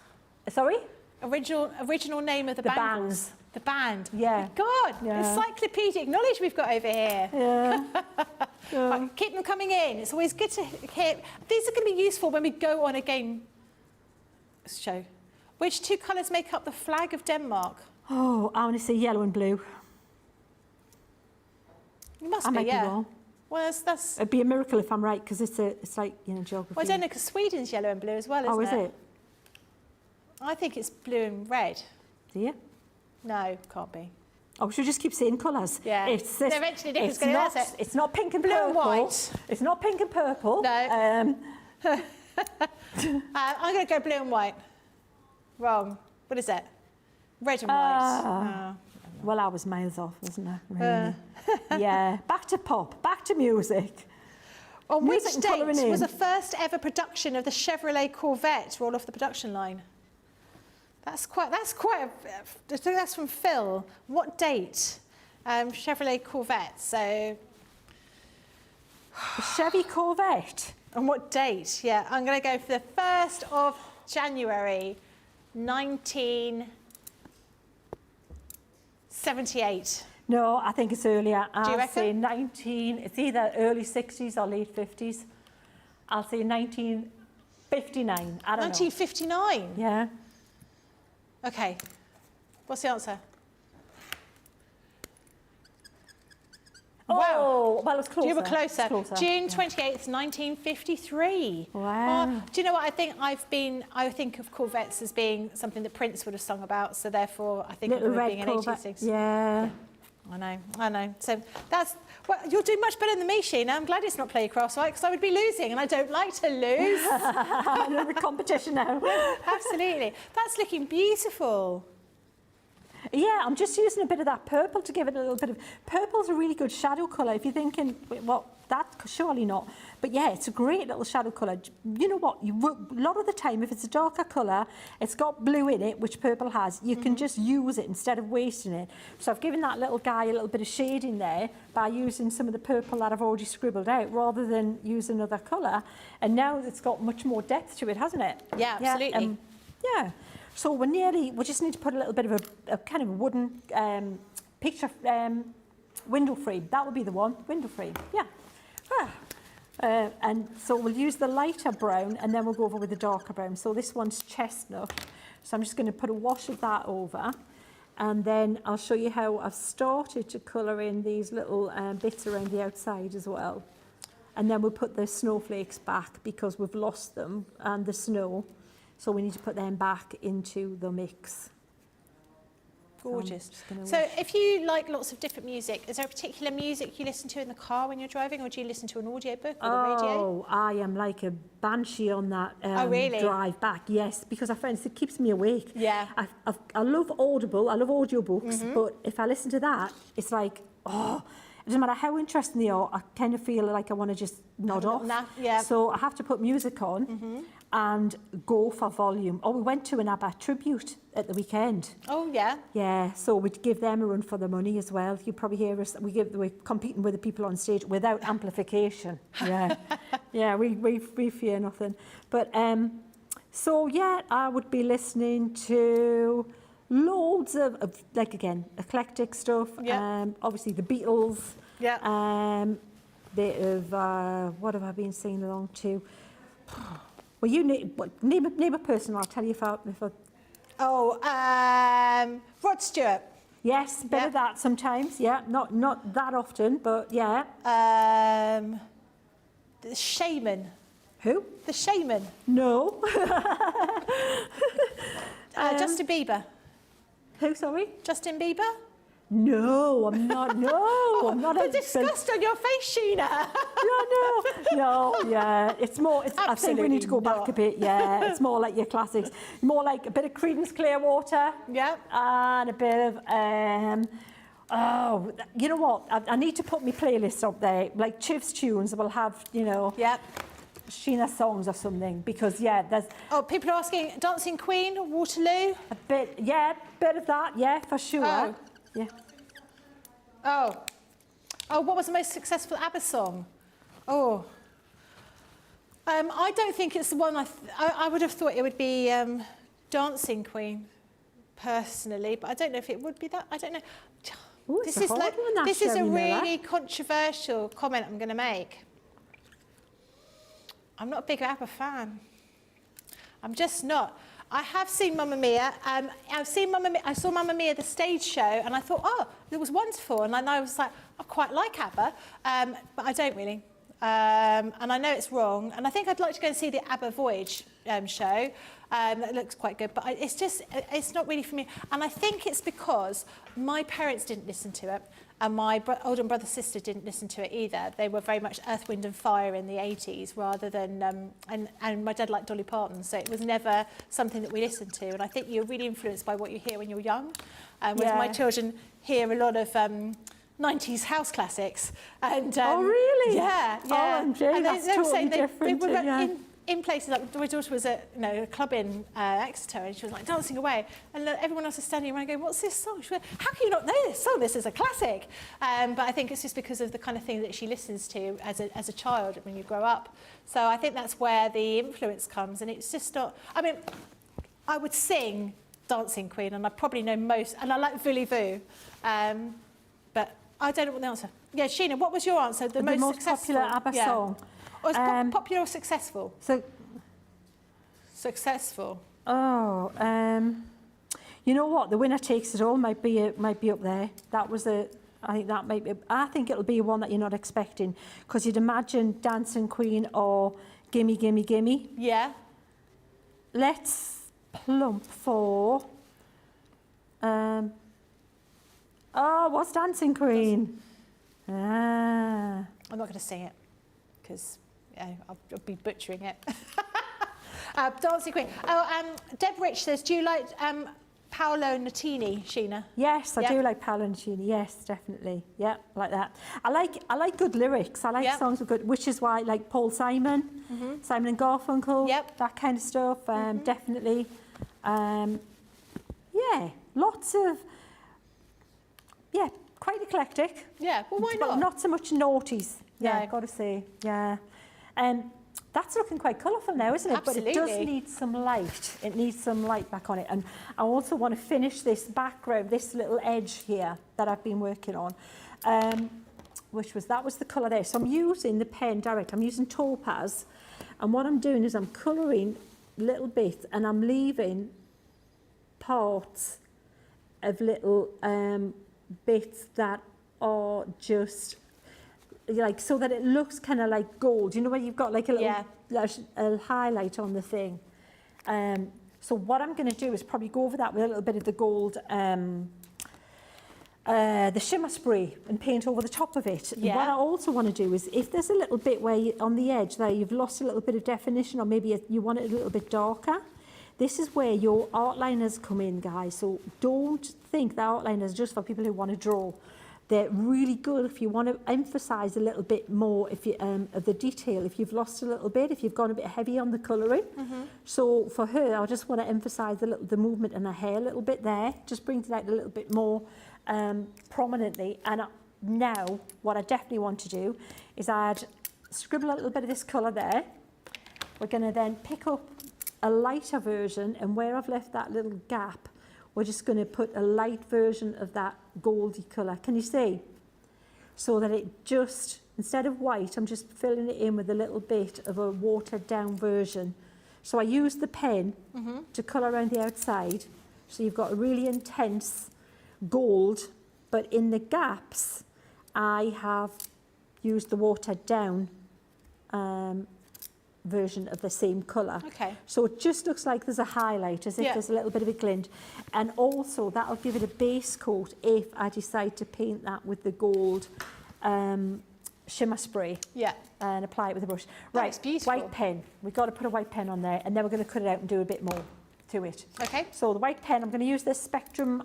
Sorry? Original name of the Bangles. Bands. The band. Yeah. God, Yeah. encyclopedic knowledge we've got over here. Yeah. Right, keep them coming in. It's always good to hear. These are going to be useful when we go on a game show. Which two colours make up the flag of Denmark? Oh, I want to say yellow and blue. You must I be, might yeah. be wrong. Well, that's It'd be a miracle if I'm right, because it's like, you know, geography. well, I don't know, because Sweden's yellow and blue as well, isn't Oh, is it? it? I think it's blue and red. Do you? No, can't be. Oh, should we just keep saying colours? Yeah. It's this, They're actually different, it's not, is it? it's not pink and Blue purple. and white. It's not pink and purple. No. I'm going to go blue and white. Wrong. What is it? Red and white. Well, I was miles off, wasn't I? Really? Yeah. Back to pop. Back to music. On Music which and date colouring in. was the first ever production of the Chevrolet Corvette roll off the production line? That's from Phil. What date? Chevrolet Corvette. So, The Chevy Corvette. on what date? Yeah, I'm going to go for the 1st of January, 1978. No, I think it's earlier. Do you I'll say reckon? it's either early 60s or late 50s. I'll say 1959. I don't know. 1959. Yeah. Okay. What's the answer? Oh, well, it was closer. You were closer. It's closer. June 28th, 1953. Wow. Oh, do you know what? I think of Corvettes as being something that Prince would have sung about, so therefore I think Little of them red being an Corvette. 80s thing. Yeah. I know. So that's, well, you're doing much better than me, Sheena. I'm glad it's not play across, right? Because I would be losing, and I don't like to lose. Another competition now. Absolutely. That's looking beautiful. Yeah, I'm just using a bit of that purple to give it a little bit of... Purple's a really good shadow colour. If you're thinking, well, that, surely not. But yeah, it's a great little shadow colour. You know what? A lot of the time, if it's a darker colour, it's got blue in it, which purple has, you can just use it instead of wasting it. So I've given that little guy a little bit of shade in there by using some of the purple that I've already scribbled out, rather than use another colour. And now it's got much more depth to it, hasn't it? Yeah, absolutely. Yeah. So we just need to put a little bit of a kind of wooden picture window frame. That would be the one, window frame, yeah. And so we'll use the lighter brown, and then we'll go over with the darker brown. So this one's chestnut. So I'm just going to put a wash of that over. And then I'll show you how I've started to colour in these little bits around the outside as well. And then we'll put the snowflakes back because we've lost them, and the snow. So we need to put them back into the mix. Gorgeous. So if you like lots of different music, is there a particular music you listen to in the car when you're driving, or do you listen to an audiobook or the radio? Oh, I am like a banshee on that really? drive back, yes, because I find it keeps me awake. Yeah. I love Audible, I love audiobooks, but if I listen to that, it's like, oh, it doesn't matter how interesting they are, I kind of feel like I want to just nod off. Yeah. So I have to put music on and go for volume. Oh, we went to an ABBA tribute at the weekend. Oh, yeah. Yeah, so we'd give them a run for their money as well. You probably hear us, we're competing with the people on stage without amplification. Yeah, yeah, we fear nothing. But, so yeah, I would be listening to loads of like, again, eclectic stuff. Yeah. Obviously the Beatles. Yeah. Bit of, what have I been singing along to? Well, you name a person, I'll tell you if I... Oh, Rod Stewart. Yes, bit of that sometimes, yeah. Not that often, but yeah. The Shaman. Who? The Shaman. No. Justin Bieber. Who, sorry? Justin Bieber? No, I'm not. No, I'm not. The disgust on your face, Sheena. No, yeah. It's more, I think we need to go back a bit, yeah. It's more like your classics. More like a bit of Creedence Clearwater. Yeah. And a bit of, oh, you know what? I need to put my playlist up there. Like Chiv's tunes will have, you know. Yep. Sheena songs or something, because yeah, there's... Oh, people are asking, Dancing Queen, Waterloo? A bit, yeah, bit of that, yeah, for sure. Oh. Yeah. Oh, what was the most successful ABBA song? Oh. I don't think it's the one I would have thought it would be Dancing Queen, personally, but I don't know if it would be that. I don't know. Ooh, This is a Sherry Miller. really controversial comment I'm going to make. I'm not a big ABBA fan. I'm just not. I have seen Mamma Mia. I've seen Mamma Mia. I saw Mamma Mia the stage show, and I thought, oh, it was wonderful. And I was like, I quite like ABBA, but I don't really. And I know it's wrong. And I think I'd like to go and see the ABBA Voyage show. That looks quite good, but it's not really for me. And I think it's because my parents didn't listen to it, and my older brother sister didn't listen to it either. They were very much Earth, Wind and Fire in the 80s rather than, and my dad liked Dolly Parton, so it was never something that we listened to. And I think you're really influenced by what you hear when you're young. Whereas my children hear a lot of 90s house classics. And, oh, really? Yeah, yeah. OMG, and that's totally different. They were in places, like my daughter was at a club in Exeter, and she was like dancing away, and everyone else is standing around going, what's this song? She went, how can you not know this song? This is a classic. But I think it's just because of the kind of thing that she listens to as a child when you grow up. So I think that's where the influence comes, and it's just not, I mean, I would sing Dancing Queen, and I probably know most, and I like Voulez-Vous, but I don't know what the answer. Yeah, Sheena, what was your answer? The most successful popular ABBA song. Or is popular or successful? Successful. Oh, you know what? The Winner Takes It All might be up there. That was I think that might be. I think it'll be one that you're not expecting, because you'd imagine Dancing Queen or Gimme Gimme Gimme. Yeah. Let's plump for. What's Dancing Queen? I'm not going to sing it because I'll be butchering it. Dancing Queen. Deb Rich says, do you like Paolo Nutini, Sheena? Yes, I do like Paolo Nutini. Yes, definitely. Yeah, like that. I like good lyrics. I like songs with good, which is why I like Paul Simon, Simon and Garfunkel, that kind of stuff. Definitely. Yeah, lots of. Yeah, quite eclectic. Yeah, well, why not? But not so much naughties. Yeah, got to say. Yeah. That's looking quite colourful now, isn't it? Absolutely. But it does need some light. It needs some light back on it. And I also want to finish this background, this little edge here that I've been working on, that was the colour there. So I'm using the pen direct. I'm using Topaz. And what I'm doing is I'm colouring little bits, and I'm leaving parts of little bits that are just like, so that it looks kind of like gold. You know where you've got like a little a highlight on the thing. So what I'm going to do is probably go over that with a little bit of the gold, the shimmer spray, and paint over the top of it. Yeah. What I also want to do is, if there's a little bit where on the edge there you've lost a little bit of definition, or maybe you want it a little bit darker, this is where your outliners come in, guys. So don't think that outliners are just for people who want to draw. They're really good if you want to emphasise a little bit more of the detail, if you've lost a little bit, if you've gone a bit heavy on the colouring. So for her, I just want to emphasise the movement in her hair a little bit there, just brings it out a little bit more prominently. And now, what I definitely want to do is scribble a little bit of this colour there. We're going to then pick up a lighter version, and where I've left that little gap, we're just going to put a light version of that goldy colour. Can you see? So that it just, instead of white, I'm just filling it in with a little bit of a watered down version. So I use the pen to colour around the outside. So you've got a really intense gold, but in the gaps, I have used the watered down version of the same colour. Okay. So it just looks like there's a highlight, as if there's a little bit of a glint. And also that'll give it a base coat if I decide to paint that with the gold shimmer spray. Yeah. And apply it with a brush. Right, it's beautiful. White pen. We've got to put a white pen on there, and then we're going to cut it out and do a bit more to it. Okay. So the white pen, I'm going to use this Spectrum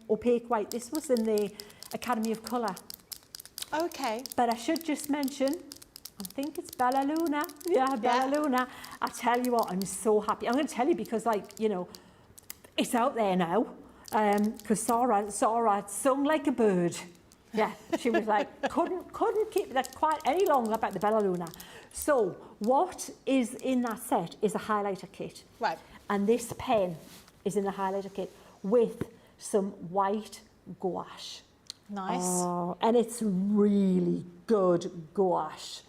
opaque white. This was in the Academy of Colour. Okay. But I should just mention, I think it's Bella Luna. Yeah, Bella Luna. I tell you what, I'm so happy. I'm going to tell you because, like, you know, it's out there now. Because Sarah sung like a bird. Yeah, she was like, couldn't keep that quiet any longer about the Bella Luna. So what is in that set is a highlighter kit. Right. And this pen is in the highlighter kit with some white gouache. Nice. Oh, and it's really good gouache.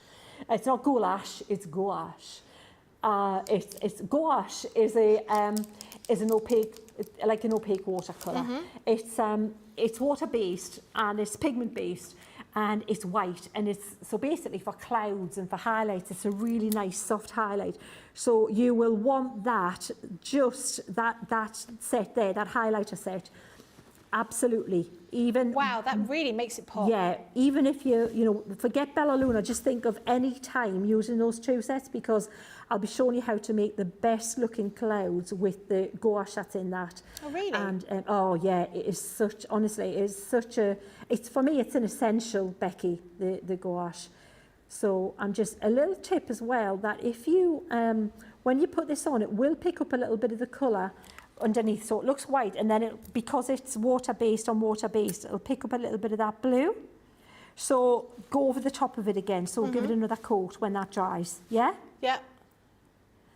It's not goulash, it's gouache. It's gouache is is an opaque, like an opaque watercolour. It's water-based and it's pigment-based and it's white, and it's so basically for clouds and for highlights, it's a really nice soft highlight. So you will want that, just that set there, that highlighter set. Absolutely. Even Wow, that really makes it pop. yeah, even if you forget Bella Luna, just think of any time using those two sets, because I'll be showing you how to make the best looking clouds with the gouache that's in that. Oh, really? And oh yeah, it is such, honestly, it is such a, it's for me, it's an essential, Becky, the gouache. So I'm just, a little tip as well, that if you, when you put this on, it will pick up a little bit of the colour underneath, so it looks white, and then because it's water-based on water-based, it'll pick up a little bit of that blue. So go over the top of it again, so give it another coat when that dries, yeah? Yeah,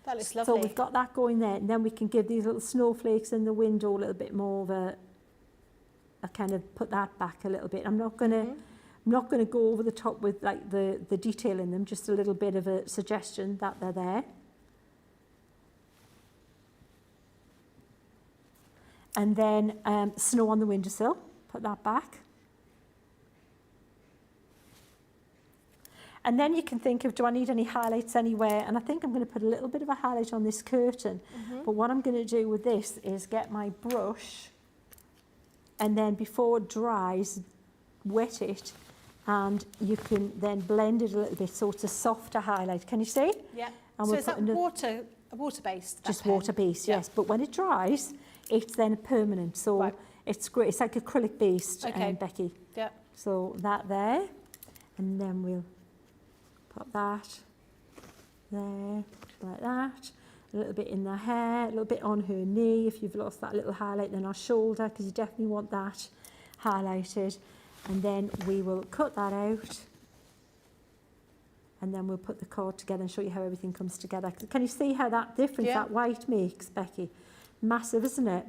that looks lovely. So we've got that going there, and then we can give these little snowflakes in the window a little bit more of a kind of put that back a little bit. I'm not gonna go over the top with like the detail in them, just a little bit of a suggestion that they're there. And then snow on the windowsill, put that back. And then you can think of, do I need any highlights anywhere? And I think I'm going to put a little bit of a highlight on this curtain. But what I'm going to do with this is get my brush, and then before it dries, wet it, and you can then blend it a little bit so it's a softer highlight. Can you see? Yeah. And So we'll is that water-based? just water-based, yes. But when it dries, it's then permanent. So it's great. It's like acrylic-based, Becky. Yeah. So that there, and then we'll put that there, like that. A little bit in the hair, a little bit on her knee if you've lost that little highlight, then our shoulder, because you definitely want that highlighted. And then we will cut that out. And then we'll put the card together and show you how everything comes together. Can you see how that difference that white makes, Becky? Massive, isn't it?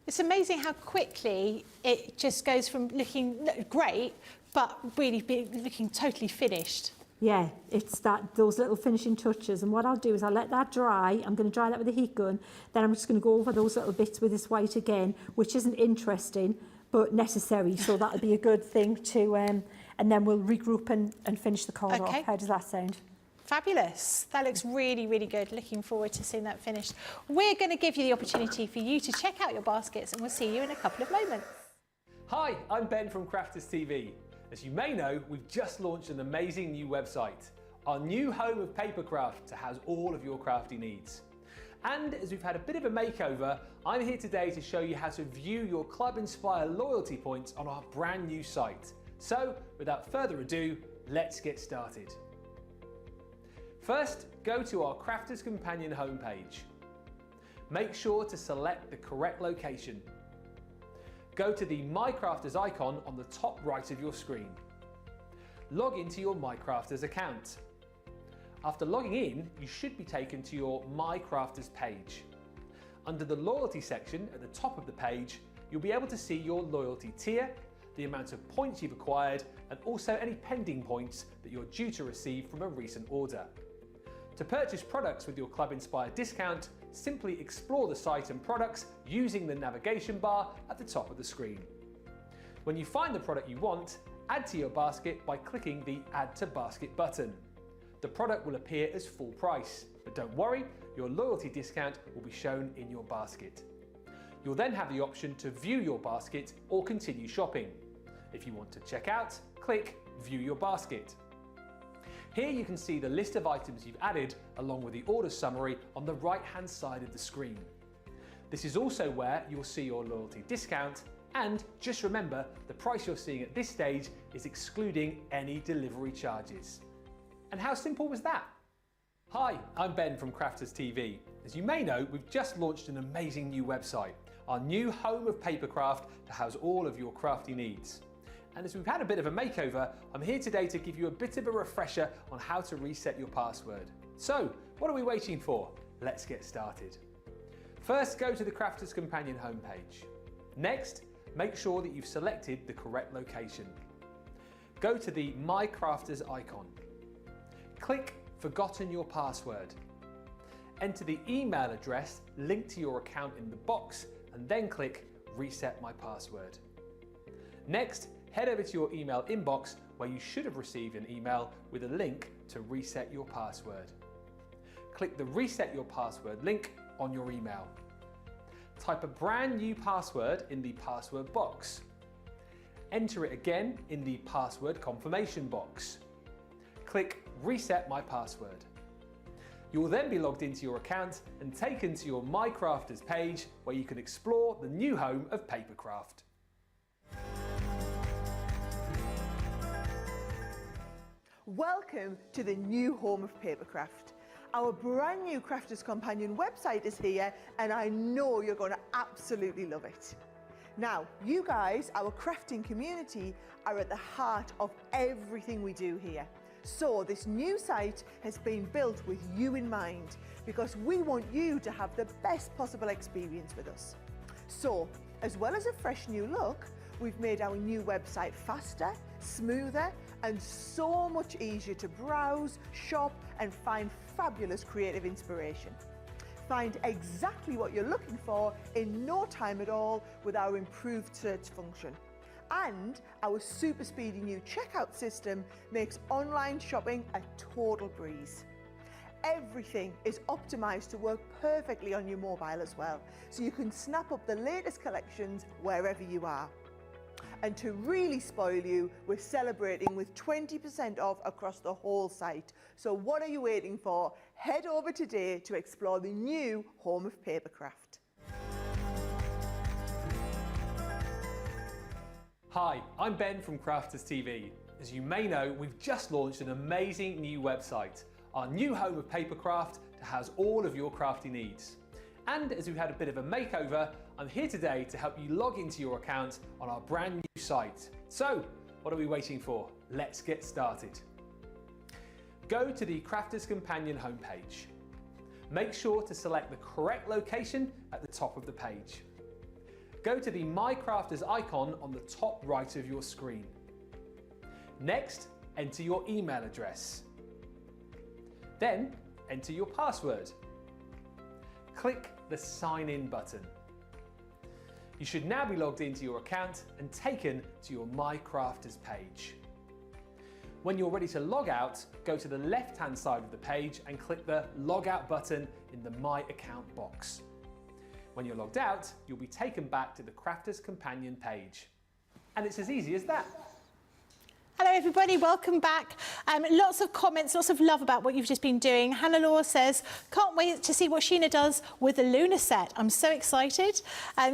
It's amazing how quickly it just goes from looking great, but really looking totally finished. Yeah, it's those little finishing touches. And what I'll do is I'll let that dry. I'm going to dry that with a heat gun. Then I'm just going to go over those little bits with this white again, which isn't interesting, but necessary. So that'll be a good thing to, and then we'll regroup and finish the card off. How does that sound? Fabulous. That looks really, really good. Looking forward to seeing that finished. We're going to give you the opportunity for you to check out your baskets, and we'll see you in a couple of moments. Hi, I'm Ben from Crafters TV. As you may know, we've just launched an amazing new website, our new home of papercraft to house all of your crafty needs. And as we've had a bit of a makeover, I'm here today to show you how to view your Club Inspire loyalty points on our brand new site. So, without further ado, let's get started. First, go to our Crafters Companion homepage. Make sure to select the correct location. Go to the My Crafters icon on the top right of your screen. Log into your My Crafters account. After logging in, you should be taken to your My Crafters page. Under the Loyalty section at the top of the page, you'll be able to see your loyalty tier, the amount of points you've acquired, and also any pending points that you're due to receive from a recent order. To purchase products with your Club Inspire discount, simply explore the site and products using the navigation bar at the top of the screen. When you find the product you want, add to your basket by clicking the Add to Basket button. The product will appear as full price, but don't worry, your loyalty discount will be shown in your basket. You'll then have the option to view your basket or continue shopping. If you want to check out, click View Your Basket. Here you can see the list of items you've added along with the order summary on the right-hand side of the screen. This is also where you'll see your loyalty discount, and just remember the price you're seeing at this stage is excluding any delivery charges. And how simple was that? Hi, I'm Ben from Crafters TV. As you may know, we've just launched an amazing new website, our new home of papercraft to house all of your crafty needs. And as we've had a bit of a makeover, I'm here today to give you a bit of a refresher on how to reset your password. So, what are we waiting for? Let's get started. First, go to the Crafters Companion homepage. Next, make sure that you've selected the correct location. Go to the My Crafters icon. Click Forgotten Your Password. enter the email address linked to your account in the box and then click Reset My Password. Next, head over to your email inbox where you should have received an email with a link to reset your password. Click the Reset Your Password link on your email. Type a brand new password in the password box. Enter it again in the password confirmation box. Click Reset My Password. You will then be logged into your account and taken to your My Crafters page where you can explore the new home of Papercraft. Welcome to the new home of Papercraft. Our brand new Crafters Companion website is here and I know you're going to absolutely love it. Now, you guys, our crafting community, are at the heart of everything we do here. So this new site has been built with you in mind because we want you to have the best possible experience with us. So, as well as a fresh new look, we've made our new website faster, smoother, and so much easier to browse, shop, and find fabulous creative inspiration. Find exactly what you're looking for in no time at all with our improved search function. And our super speedy new checkout system makes online shopping a total breeze. Everything is optimized to work perfectly on your mobile as well, so you can snap up the latest collections wherever you are. And to really spoil you, we're celebrating with 20% off across the whole site. So what are you waiting for? Head over today to explore the new home of Papercraft. Hi, I'm Ben from Crafters TV. As you may know, we've just launched an amazing new website, our new home of Papercraft to house all of your crafty needs. And as we've had a bit of a makeover, I'm here today to help you log into your account on our brand new site. So, what are we waiting for? Let's get started. Go to the Crafters Companion homepage. Make sure to select the correct location at the top of the page. Go to the My Crafters icon on the top right of your screen. Next, enter your email address. Then, enter your password. Click the Sign In button. You should now be logged into your account and taken to your My Crafters page. When you're ready to log out, go to the left-hand side of the page and click the Log Out button in the My Account box. When you're logged out, you'll be taken back to the Crafters Companion page. And it's as easy as that. Hello everybody, welcome back. Lots of comments, lots of love about what you've just been doing. Hannah Law says, can't wait to see what Sheena does with the Lunar set. I'm so excited.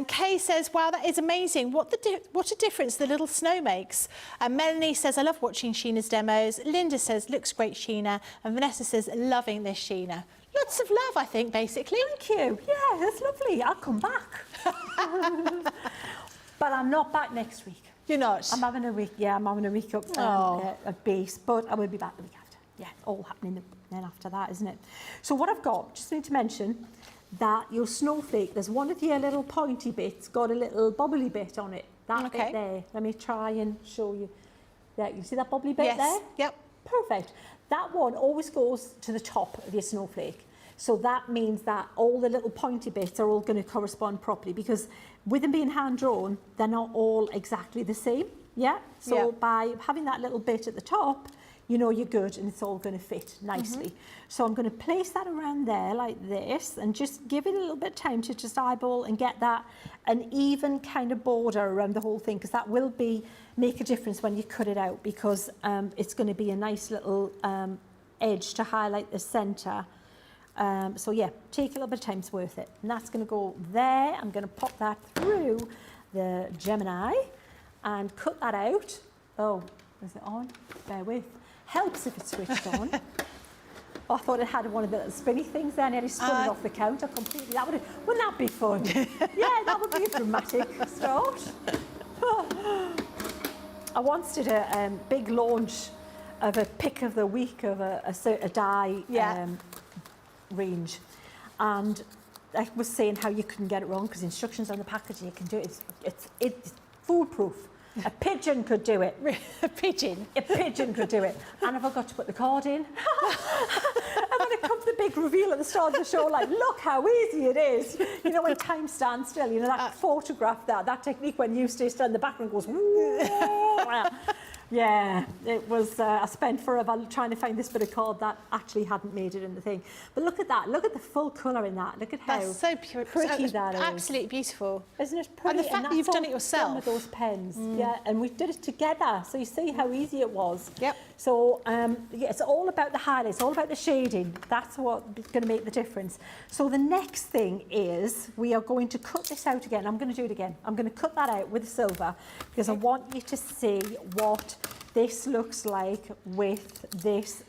Kay says, wow, that is amazing. What a difference the little snow makes. Melanie says, I love watching Sheena's demos. Linda says, looks great, Sheena. And Vanessa says, loving this, Sheena. Lots of love, I think, basically. Thank you. Yeah, that's lovely. I'll come back. But I'm not back next week. You're not? I'm having a week, I'm having a week up at base, but I will be back the week after. Yeah, all happening then after that, isn't it? So what I've got, just need to mention that your snowflake, there's one of your little pointy bits, got a little bubbly bit on it. That bit there. Let me try and show you. There, you see that bubbly bit there? Yep. Perfect. That one always goes to the top of your snowflake. So that means that all the little pointy bits are all going to correspond properly because with them being hand-drawn, they're not all exactly the same, yeah? So by having that little bit at the top, you know you're good and it's all going to fit nicely. So I'm going to place that around there like this and just give it a little bit of time to just eyeball and get that an even kind of border around the whole thing because that will make a difference when you cut it out because it's going to be a nice little edge to highlight the centre. So yeah, take a little bit of time, it's worth it. And that's going to go there. I'm going to pop that through the Gemini and cut that out. Oh, is it on? Bear with. Helps if it's switched on. Oh, I thought it had one of the little spinny things there and I nearly spun it off the counter completely. Wouldn't that be fun? Yeah, that would be a dramatic start. I once did a big launch of a pick of the week of a dye range, and I was saying how you couldn't get it wrong because instructions on the packaging you can do it. It's foolproof. A pigeon could do it. A pigeon? A pigeon could do it. And I forgot to put the card in. And when I comes the big reveal at the start of the show, like, look how easy it is. You know, when time stands still, you know, that photograph, that technique when you stay still in the background goes, yeah, it was, I spent forever trying to find this bit of cord that actually hadn't made it in the thing. But look at that, look at the full colour in that. Look at how That's so pure, pretty that is. absolutely beautiful. Isn't it pretty? And the fact that you've done it yourself. Done with those pens, yeah, and we did it together, so you see how easy it was. Yep. So yeah, it's all about the highlights, all about the shading. That's what's going to make the difference. So the next thing is we are going to cut this out again. I'm going to do it again. I'm going to cut that out with silver because I want you to see what this looks like with this,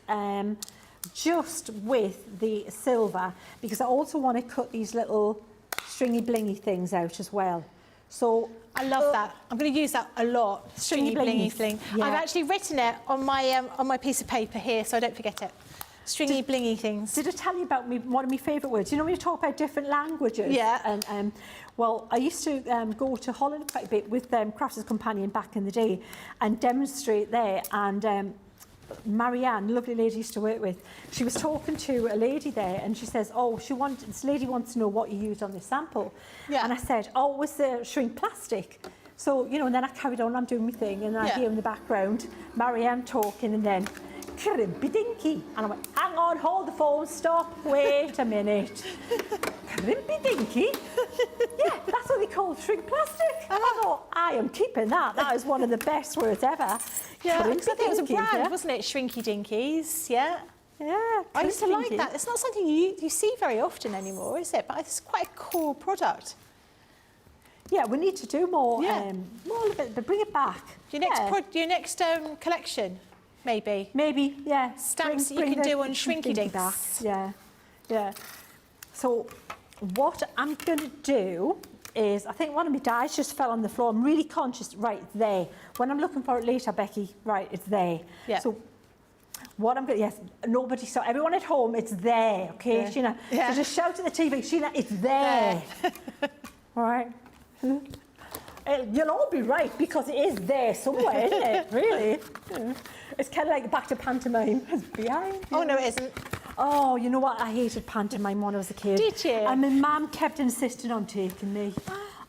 just with the silver, because I also want to cut these little stringy blingy things out as well. So I love that. I'm going to use that a lot. Stringy blingy thing. Yeah. I've actually written it on my piece of paper here, so I don't forget it. Stringy blingy things. Did I tell you about one of my favourite words? You know when you talk about different languages? Yeah. And well, I used to go to Holland quite a bit with Crafters Companion back in the day and demonstrate there. And Marianne, lovely lady I used to work with, she was talking to a lady there and she says, oh, this lady wants to know what you used on this sample. Yeah. And I said, oh, it was the shrink plastic. So, you know, and then I carried on, I'm doing my thing, and I hear in the background Marianne talking, and then crimpy dinky. And I went, hang on, hold the phone, stop, wait a minute. Crimpy dinky? Yeah, that's what they call shrink plastic. I thought, I am keeping that. That is one of the best words ever. Yeah, because I think it was a Crimpy brand, dinky, wasn't it? Shrinky Dinkies, yeah. Yeah, I used to like dinky. that. It's not something you see very often anymore, is it? But it's quite a cool product. Yeah, we need to do more, Yeah. more of it, but bring it back. Your next collection, maybe. Maybe, yeah. Stamps that you can do on Shrinky Dinks. Back. Yeah, yeah. So what I'm going to do is, I think one of my dies just fell on the floor. I'm really conscious, right, it's there. When I'm looking for it later, Becky, right, it's there. Yeah. So what I'm going to, yes, nobody saw, everyone at home, it's there, okay, Sheena? Yeah. So just shout at the TV, Sheena, it's there. All right? You'll all be right, because it is there somewhere, isn't it? Really? Yeah. It's kind of like back to pantomime. It's behind you. Oh, no, it isn't. Oh, you know what? I hated pantomime when I was a kid. Did you? And my mum kept insisting on taking me.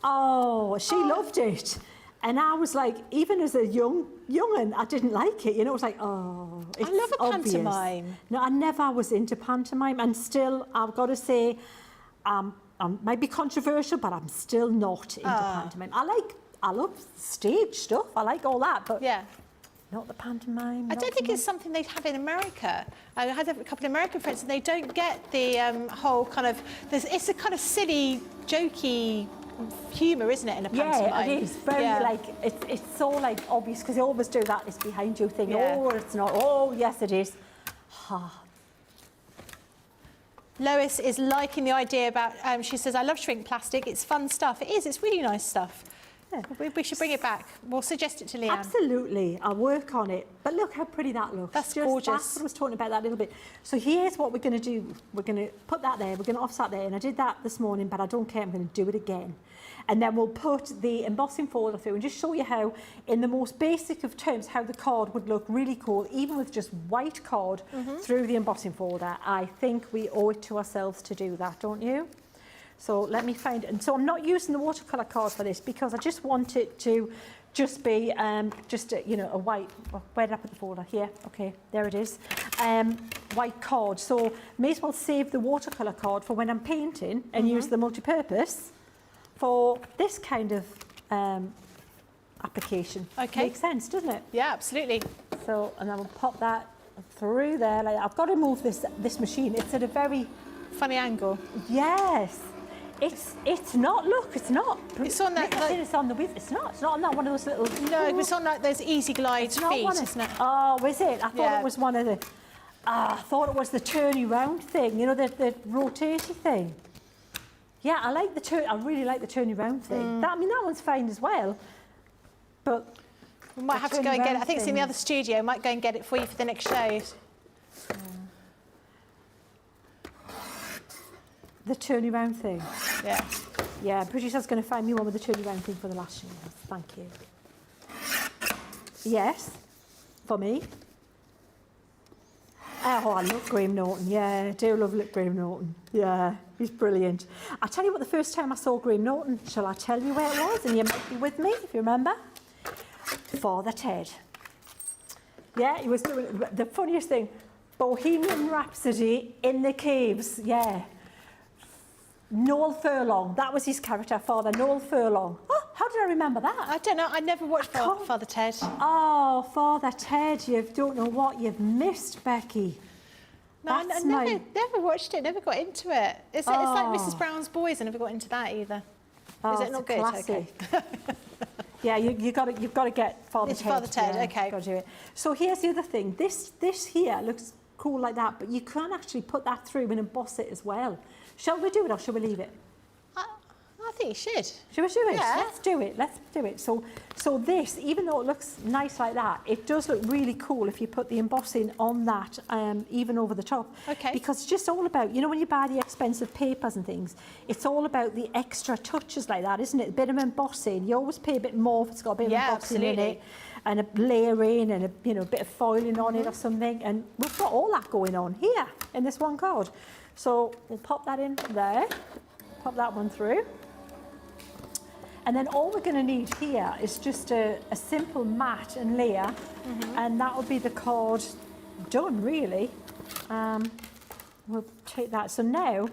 Oh, she loved it. And I was like, even as a young'un, I didn't like it. You know, it was like, oh, it's I love a obvious. pantomime. No, I never was into pantomime. And still, I've got to say, I might be controversial, but I'm still not into pantomime. I love stage stuff. I like all that, but Yeah. not the pantomime. I don't think it's something they have in America. I had a couple of American friends and they don't get the whole kind of, it's a kind of silly, jokey humour, isn't it, in a pantomime? Yeah, it is. Very like, it's so like obvious, because they always do that, it's behind you thing. Yeah. Oh, it's not. Oh, yes, it is. Lois is liking the idea about, she says, I love shrink plastic. It's fun stuff. It is. It's really nice stuff. Yeah. We should bring it back. We'll suggest it to Leanne. Absolutely, I'll work on it. But look how pretty that looks. That's gorgeous. That's what I was talking about that a little bit. So here's what we're going to do. We're going to put that there. We're going to offset there. And I did that this morning, but I don't care. I'm going to do it again. And then we'll put the embossing folder through and just show you how, in the most basic of terms, how the card would look really cool, even with just white card through the embossing folder. I think we owe it to ourselves to do that, don't you? So let me find it. And so I'm not using the watercolour card for this because I just want it to just be, you know, a white, where did I put the folder? Here, okay, there it is. White card. So may as well save the watercolour card for when I'm painting and use the multi-purpose for this kind of application. Okay. Makes sense, doesn't it? Yeah, absolutely. So, and then we'll pop that through there. Like, I've got to move this machine. It's at a very... Funny angle. Yes. It's not, look, it's not. It's on that, like, it's on the width. It's not on that one of those little... No, it's on like those easy glide It's not feet, one of- isn't it? Oh, is it? I thought Yeah. it was one of the... I thought it was the turny round thing, you know, the rotating thing. Yeah, I really like the turny round thing. That one's fine as well. But We might have to turny go and get it. round I think it's in the thing. other studio. Might go and get it for you for the next show. the turny round thing. Yeah. Yeah, producer's going to find me one with the turny round thing for the last show. Thank you. Yes, for me. Oh, I love Graham Norton. Yeah, I do love Graham Norton. Yeah, he's brilliant. I'll tell you what, the first time I saw Graham Norton, shall I tell you where it was? And you might be with me, if you remember. Father Ted. Yeah, he was doing the funniest thing. Bohemian Rhapsody in the caves, yeah. Noel Furlong, that was his character, Father Noel Furlong. Oh, how did I remember that? I don't know. I never watched Father Ted. Oh, Father Ted, you don't know what you've missed, Becky. No, I That's never watched it, never got into it. It's like Mrs. Brown's Boys, I never got into that either. Is it it's not a good? classic. Okay. Yeah, you've got to get Father It's Ted. Father Ted, yeah, okay. Got to do it. So here's the other thing. This here looks cool like that, but you can actually put that through and emboss it as well. Shall we do it or shall we leave it? I think you should. Shall we do it? Yeah. Let's do it. Let's do it. So this, even though it looks nice like that, it does look really cool if you put the embossing on that, even over the top. Okay. Because it's just all about, you know, when you buy the expensive papers and things, it's all about the extra touches like that, isn't it? A bit of embossing. You always pay a bit more if it's got a bit of embossing in it, and a layering and a bit of foiling on it or something. And we've got all that going on here in this one card. So we'll pop that in there, pop that one through. And then all we're going to need here is just a simple mat and layer, and that will be the card done, really. We'll take that. So now,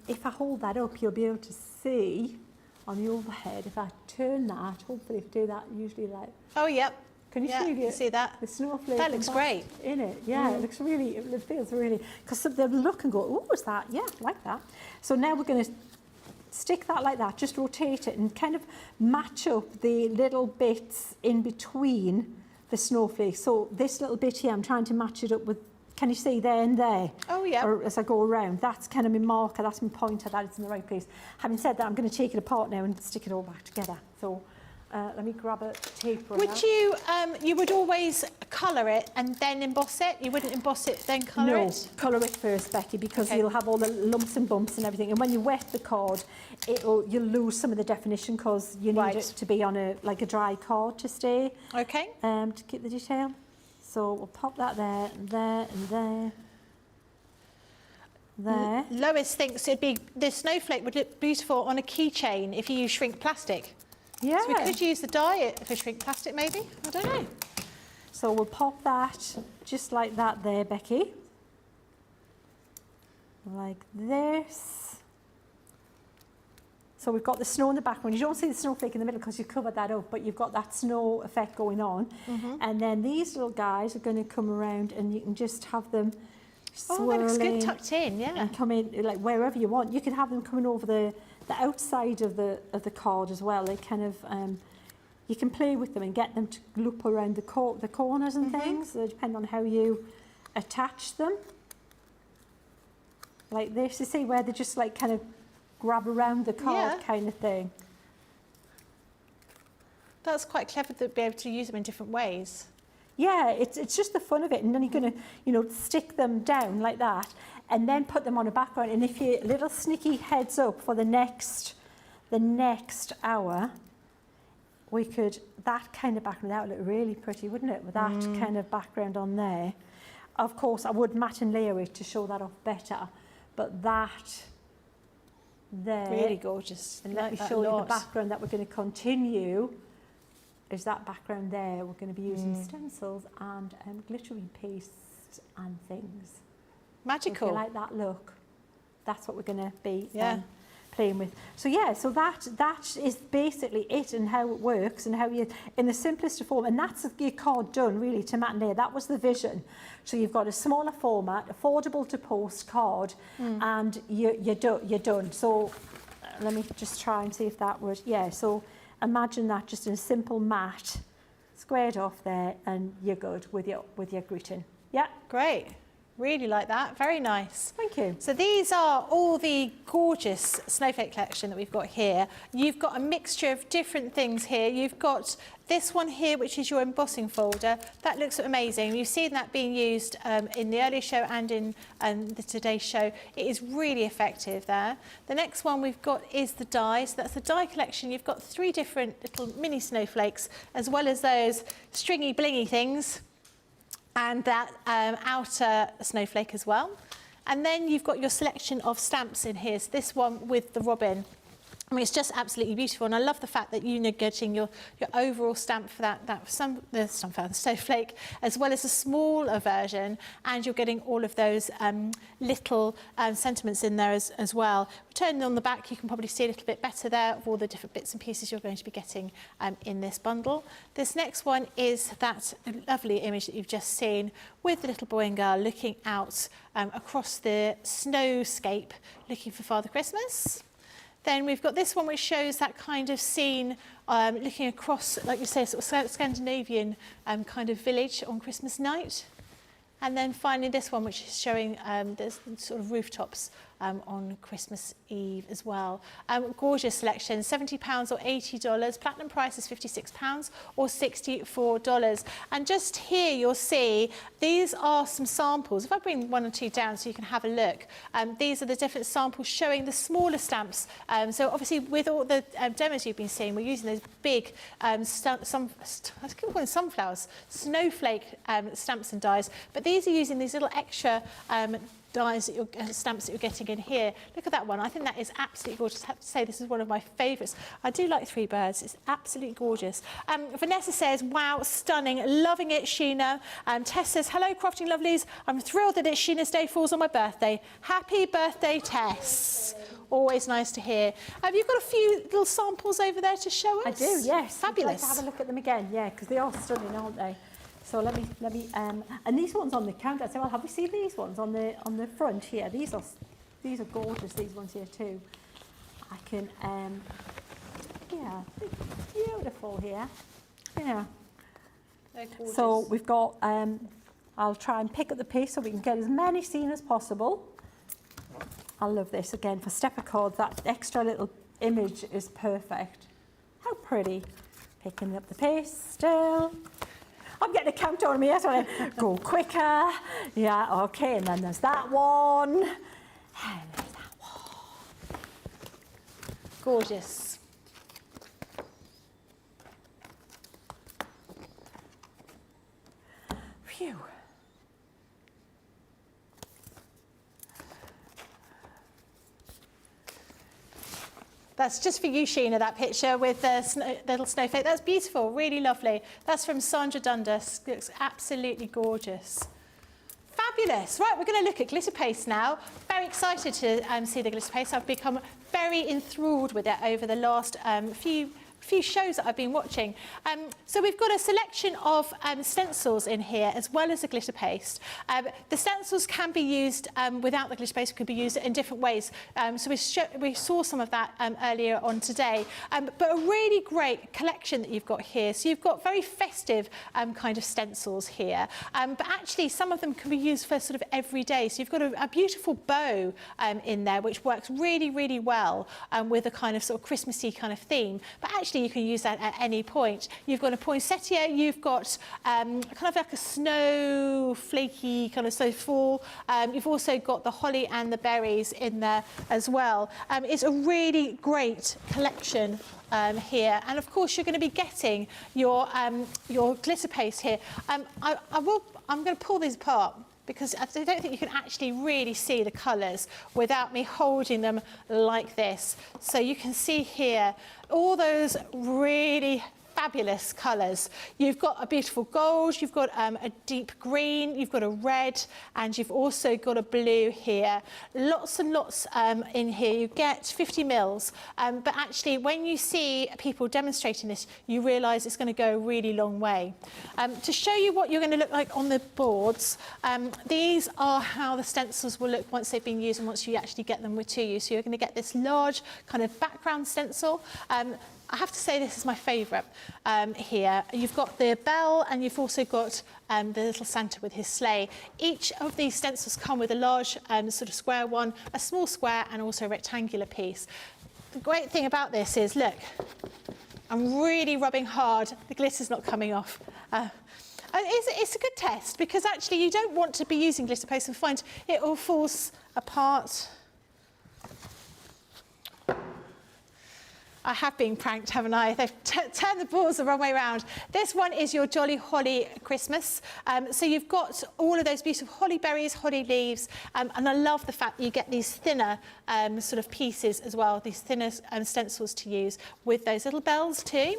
if I hold that up, you'll be able to see on the overhead, if I turn that, hopefully if I do that, usually like... Oh, yep. Can you Yeah, see I can see that. The snowflake? That looks great. In it, yeah, it looks really, it feels really... Because they'll look and go, oh, is that? Yeah, like that. So now we're going to stick that like that, just rotate it and kind of match up the little bits in between the snowflakes. So this little bit here, I'm trying to match it up with, can you see there and there? Oh, yeah. Or as I go around, that's kind of my marker, that's my pointer, that it's in the right place. Having said that, I'm going to take it apart now and stick it all back together. So let me grab a tape runner. Would you, you would always colour it and then emboss it? You wouldn't emboss it, then colour it? No, colour it first, Becky, because Okay. you'll have all the lumps and bumps and everything. And when you wet the card, you'll lose some of the definition because you need it to be on a dry card to stay. Okay. To keep the detail. So we'll pop that there, and there, and there. There. Lois thinks the snowflake would look beautiful on a keychain if you use shrink plastic. Yeah. So we could use the dye for shrink plastic, maybe? I don't know. So we'll pop that just like that there, Becky. Like this. So we've got the snow in the background. You don't see the snowflake in the middle because you've covered that up, but you've got that snow effect going on. And then these little guys are going to come around and you can just have them swirling. Oh, that looks good tucked in, yeah. And come in like wherever you want. You can have them coming over the outside of the card as well. They kind of you can play with them and get them to loop around the corners and things. So depending on how you attach them. Like this, you see where they just like kind of grab around the card kind of thing. That's quite clever to be able to use them in different ways. Yeah, it's just the fun of it. And then you're going to, stick them down like that and then put them on a background. And if you little sneaky heads up for the next hour, we could, that kind of background, that would look really pretty, wouldn't it? With that kind of background on there. Of course, I would matte and layer it to show that off better. But that there. Really gorgeous. And let me show you the background that we're going to continue. Is that background there? We're going to be using stencils and glittering paste and things. Magical. If you like that look, that's what we're going to be playing with. So yeah, so that is basically it and how it works and how you, in the simplest of form, and that's your card done really to matte and layer. That was the vision. So you've got a smaller format, affordable to post card, and you're done. So let me just try and see if that would, so imagine that just in a simple mat, squared off there, and you're good with your greeting. Yeah. Great. Really like that. Very nice. Thank you. So these are all the gorgeous snowflake collection that we've got here. You've got a mixture of different things here. You've got this one here, which is your embossing folder. That looks amazing. You've seen that being used in the earlier show and in the today's show. It is really effective there. The next one we've got is the die. So that's the die collection. You've got 3 different little mini snowflakes, as well as those stringy blingy things. and that outer snowflake as well. And then you've got your selection of stamps in here. So this one with the robin. I mean, it's just absolutely beautiful, and I love the fact that you're getting your overall stamp for the snowflake, as well as a smaller version, and you're getting all of those little sentiments in there as well. Turning on the back, you can probably see a little bit better there of all the different bits and pieces you're going to be getting in this bundle. This next one is that lovely image that you've just seen with the little boy and girl looking out across the snowscape, looking for Father Christmas. Then we've got this one which shows that kind of scene looking across, like you say, sort of Scandinavian kind of village on Christmas night. And then finally this one which is showing the sort of rooftops on Christmas Eve as well. Gorgeous selection, £70 or $80. Platinum price is £56 or $64. And just here you'll see these are some samples. If I bring one or two down so you can have a look, these are the different samples showing the smaller stamps. So obviously with all the demos you've been seeing, we're using those big I keep calling them sunflowers, snowflake stamps and dies, but these are using these little extra dies, stamps that you're getting in here. Look at that one. I think that is absolutely gorgeous. I have to say this is one of my favourites. I do like Three Birds. It's absolutely gorgeous. Vanessa says, wow, stunning. Loving it, Sheena. Tess says, hello, crafting lovelies. I'm thrilled that it's Sheena's day falls on my birthday. Happy birthday, Tess. Always nice to hear. Have you got a few little samples over there to show us? I do, yes. Fabulous. I'd like to have a look at them again, yeah, because they are stunning, aren't they? So let me, and these ones on the counter. I say, well, have we seen these ones on the front here? These are gorgeous. These ones here too. I can, yeah, beautiful here. Yeah. So we've got. I'll try and pick up the pace so we can get as many seen as possible. I love this again for stepper cards. That extra little image is perfect. How pretty. Picking up the pace still. I'm getting a countdown on me, yes, I go quicker. Yeah, okay, and then there's that one. And there's that one. Gorgeous. Phew. That's just for you, Sheena, that picture with the little snowflake. That's beautiful, really lovely. That's from Sandra Dundas. Looks absolutely gorgeous. Fabulous. Right, we're going to look at glitter paste now. Very excited to see the glitter paste. I've become very enthralled with it over the last few shows that I've been watching. So we've got a selection of stencils in here as well as the glitter paste. The stencils can be used without the glitter paste, could be used in different ways. So we saw some of that earlier on today. But a really great collection that you've got here. So you've got very festive kind of stencils here. But actually some of them can be used for sort of every day. So you've got a beautiful bow in there which works really, really well with a kind of sort of Christmassy kind of theme. But actually you can use that at any point. You've got a poinsettia, you've got kind of like a snow flaky kind of snowfall. You've also got the holly and the berries in there as well. It's a really great collection here, and of course you're going to be getting your glitter paste here. I'm going to pull these apart because I don't think you can actually really see the colours without me holding them like this. So you can see here all those really fabulous colours. You've got a beautiful gold, you've got a deep green, you've got a red, and you've also got a blue here. Lots and lots in here. You get 50 mils, but actually when you see people demonstrating this, you realise it's going to go a really long way. To show you what you're going to look like on the boards, these are how the stencils will look once they've been used and once you actually get them to you. So you're going to get this large kind of background stencil. I have to say this is my favourite here. You've got the bell and you've also got the little Santa with his sleigh. Each of these stencils come with a large sort of square one, a small square and also a rectangular piece. The great thing about this is, look, I'm really rubbing hard. The glitter's not coming off. It's a good test because actually you don't want to be using glitter paste and find it all falls apart. I have been pranked, haven't I? They've turned the balls the wrong way around. This one is your Jolly Holly Christmas. So you've got all of those beautiful holly berries, holly leaves, and I love the fact that you get these thinner sort of pieces as well, these thinner stencils to use with those little bells too.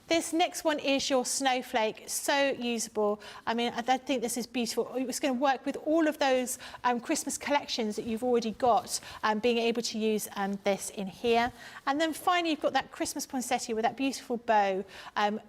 This next one is your Snowflake, so usable. I mean, I think this is beautiful. It's going to work with all of those Christmas collections that you've already got, being able to use this in here. And then finally, you've got that Christmas poinsettia with that beautiful bow.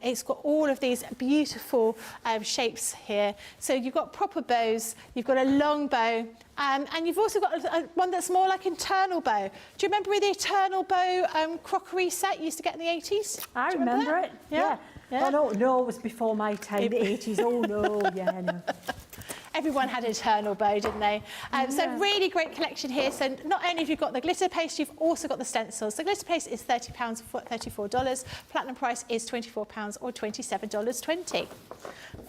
It's got all of these beautiful shapes here. So you've got proper bows, you've got a long bow, and you've also got one that's more like internal bow. Do you remember the Eternal Bow crockery set you used to get in the 80s? I remember it. Yeah. Yeah. Oh, no, it was before my time, the 80s. Oh, no, yeah, no. Everyone had an Eternal Bow, didn't they? So really great collection here. So not only have you got the glitter paste, you've also got the stencils. The glitter paste is £30 for $34. Platinum price is £24 or $27.20.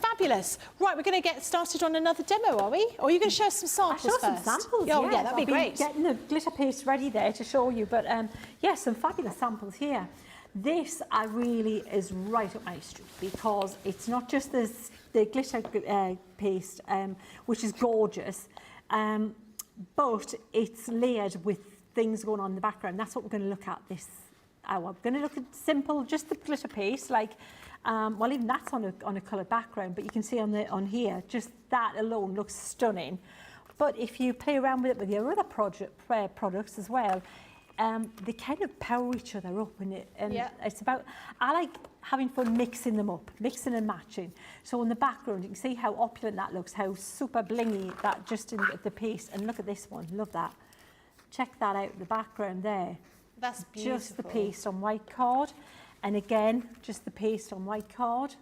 Fabulous. Right, we're going to get started on another demo, are we? Or are you going to show us some samples I'll show first? some samples, Oh, yes. yeah, that'd be great. I'll be getting the glitter paste ready there to show you. But, yeah, some fabulous samples here. This really is right up my street because it's not just the glitter paste, which is gorgeous, but it's layered with things going on in the background. That's what we're going to look at this hour. We're going to look at simple, just the glitter paste, like, well, even that's on a coloured background, but you can see on here, just that alone looks stunning. But if you play around with it with your other products as well, they kind of power each other up, and it's about, I like having fun mixing them up, mixing and matching. So in the background, you can see how opulent that looks, how super blingy that just in the paste. And look at this one, love that. Check that out, the background there. That's beautiful. Just the paste on white card. And again, just the paste on white card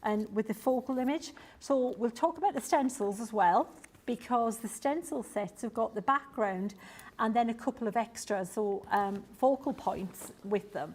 and with the focal image. So we'll talk about the stencils as well, because the stencil sets have got the background and then a couple of extras, so focal points with them,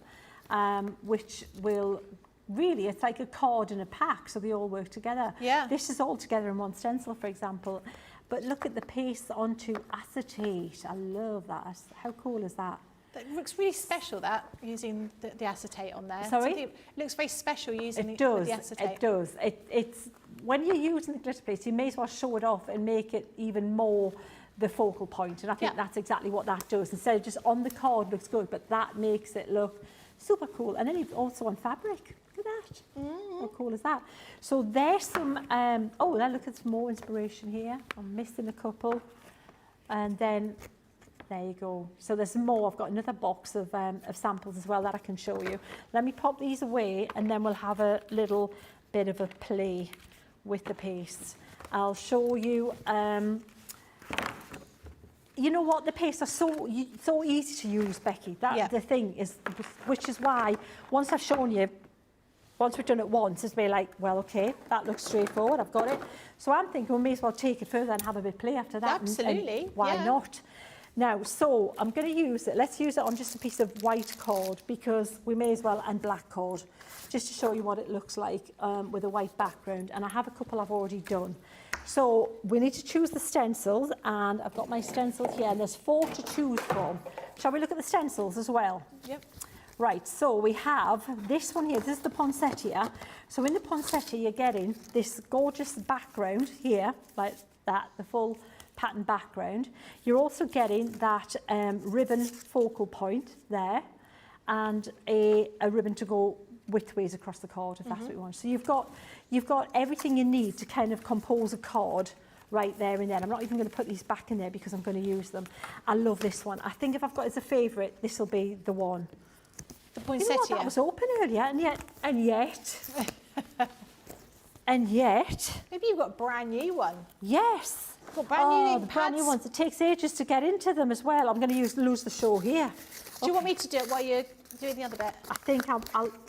which will really, it's like a card in a pack, so they all work together. Yeah. This is all together in one stencil, for example. But look at the paste onto acetate. I love that. How cool is that? That looks really special, that, using the acetate on there. Sorry? It looks very special using the acetate. It does. It's when you're using the glitter paste, you may as well show it off and make it even more the focal point. And I think that's exactly what that does. Instead of just on the card looks good, but that makes it look super cool. And then it's also on fabric. Look at that. How cool is that? So there's some, oh, look at some more inspiration here. I'm missing a couple. And then there you go. So there's more. I've got another box of samples as well that I can show you. Let me pop these away and then we'll have a little bit of a play with the paste. I'll show you, you know what, the pastes are so easy to use, Becky. The thing is, which is why once I've shown you, once we've done it once, it's be like, well, okay, that looks straightforward, I've got it. So I'm thinking we may as well take it further and have a bit of play after that. Absolutely. And why not? Now, so I'm going to use it. Let's use it on just a piece of white cord because we may as well, and black cord, just to show you what it looks like with a white background. And I have a couple I've already done. So we need to choose the stencils, and I've got my stencils here, and there's 4 to choose from. Shall we look at the stencils as well? Yep. Right, so we have this one here. This is the poinsettia. So in the poinsettia, you're getting this gorgeous background here, like that, the full pattern background. You're also getting that ribbon focal point there, and a ribbon to go widthways across the card if that's what you want. So you've got everything you need to kind of compose a card right there and then. I'm not even going to put these back in there because I'm going to use them. I love this one. I think if I've got it as a favourite, this will be the one. The poinsettia. You know what, that was open earlier, and yet. Maybe you've got a brand new one. Yes. Got brand new ink the brand new pads. ones. It takes ages to get into them as well. I'm going to lose the show here. Do you want me to do it while you're doing the other bit? I think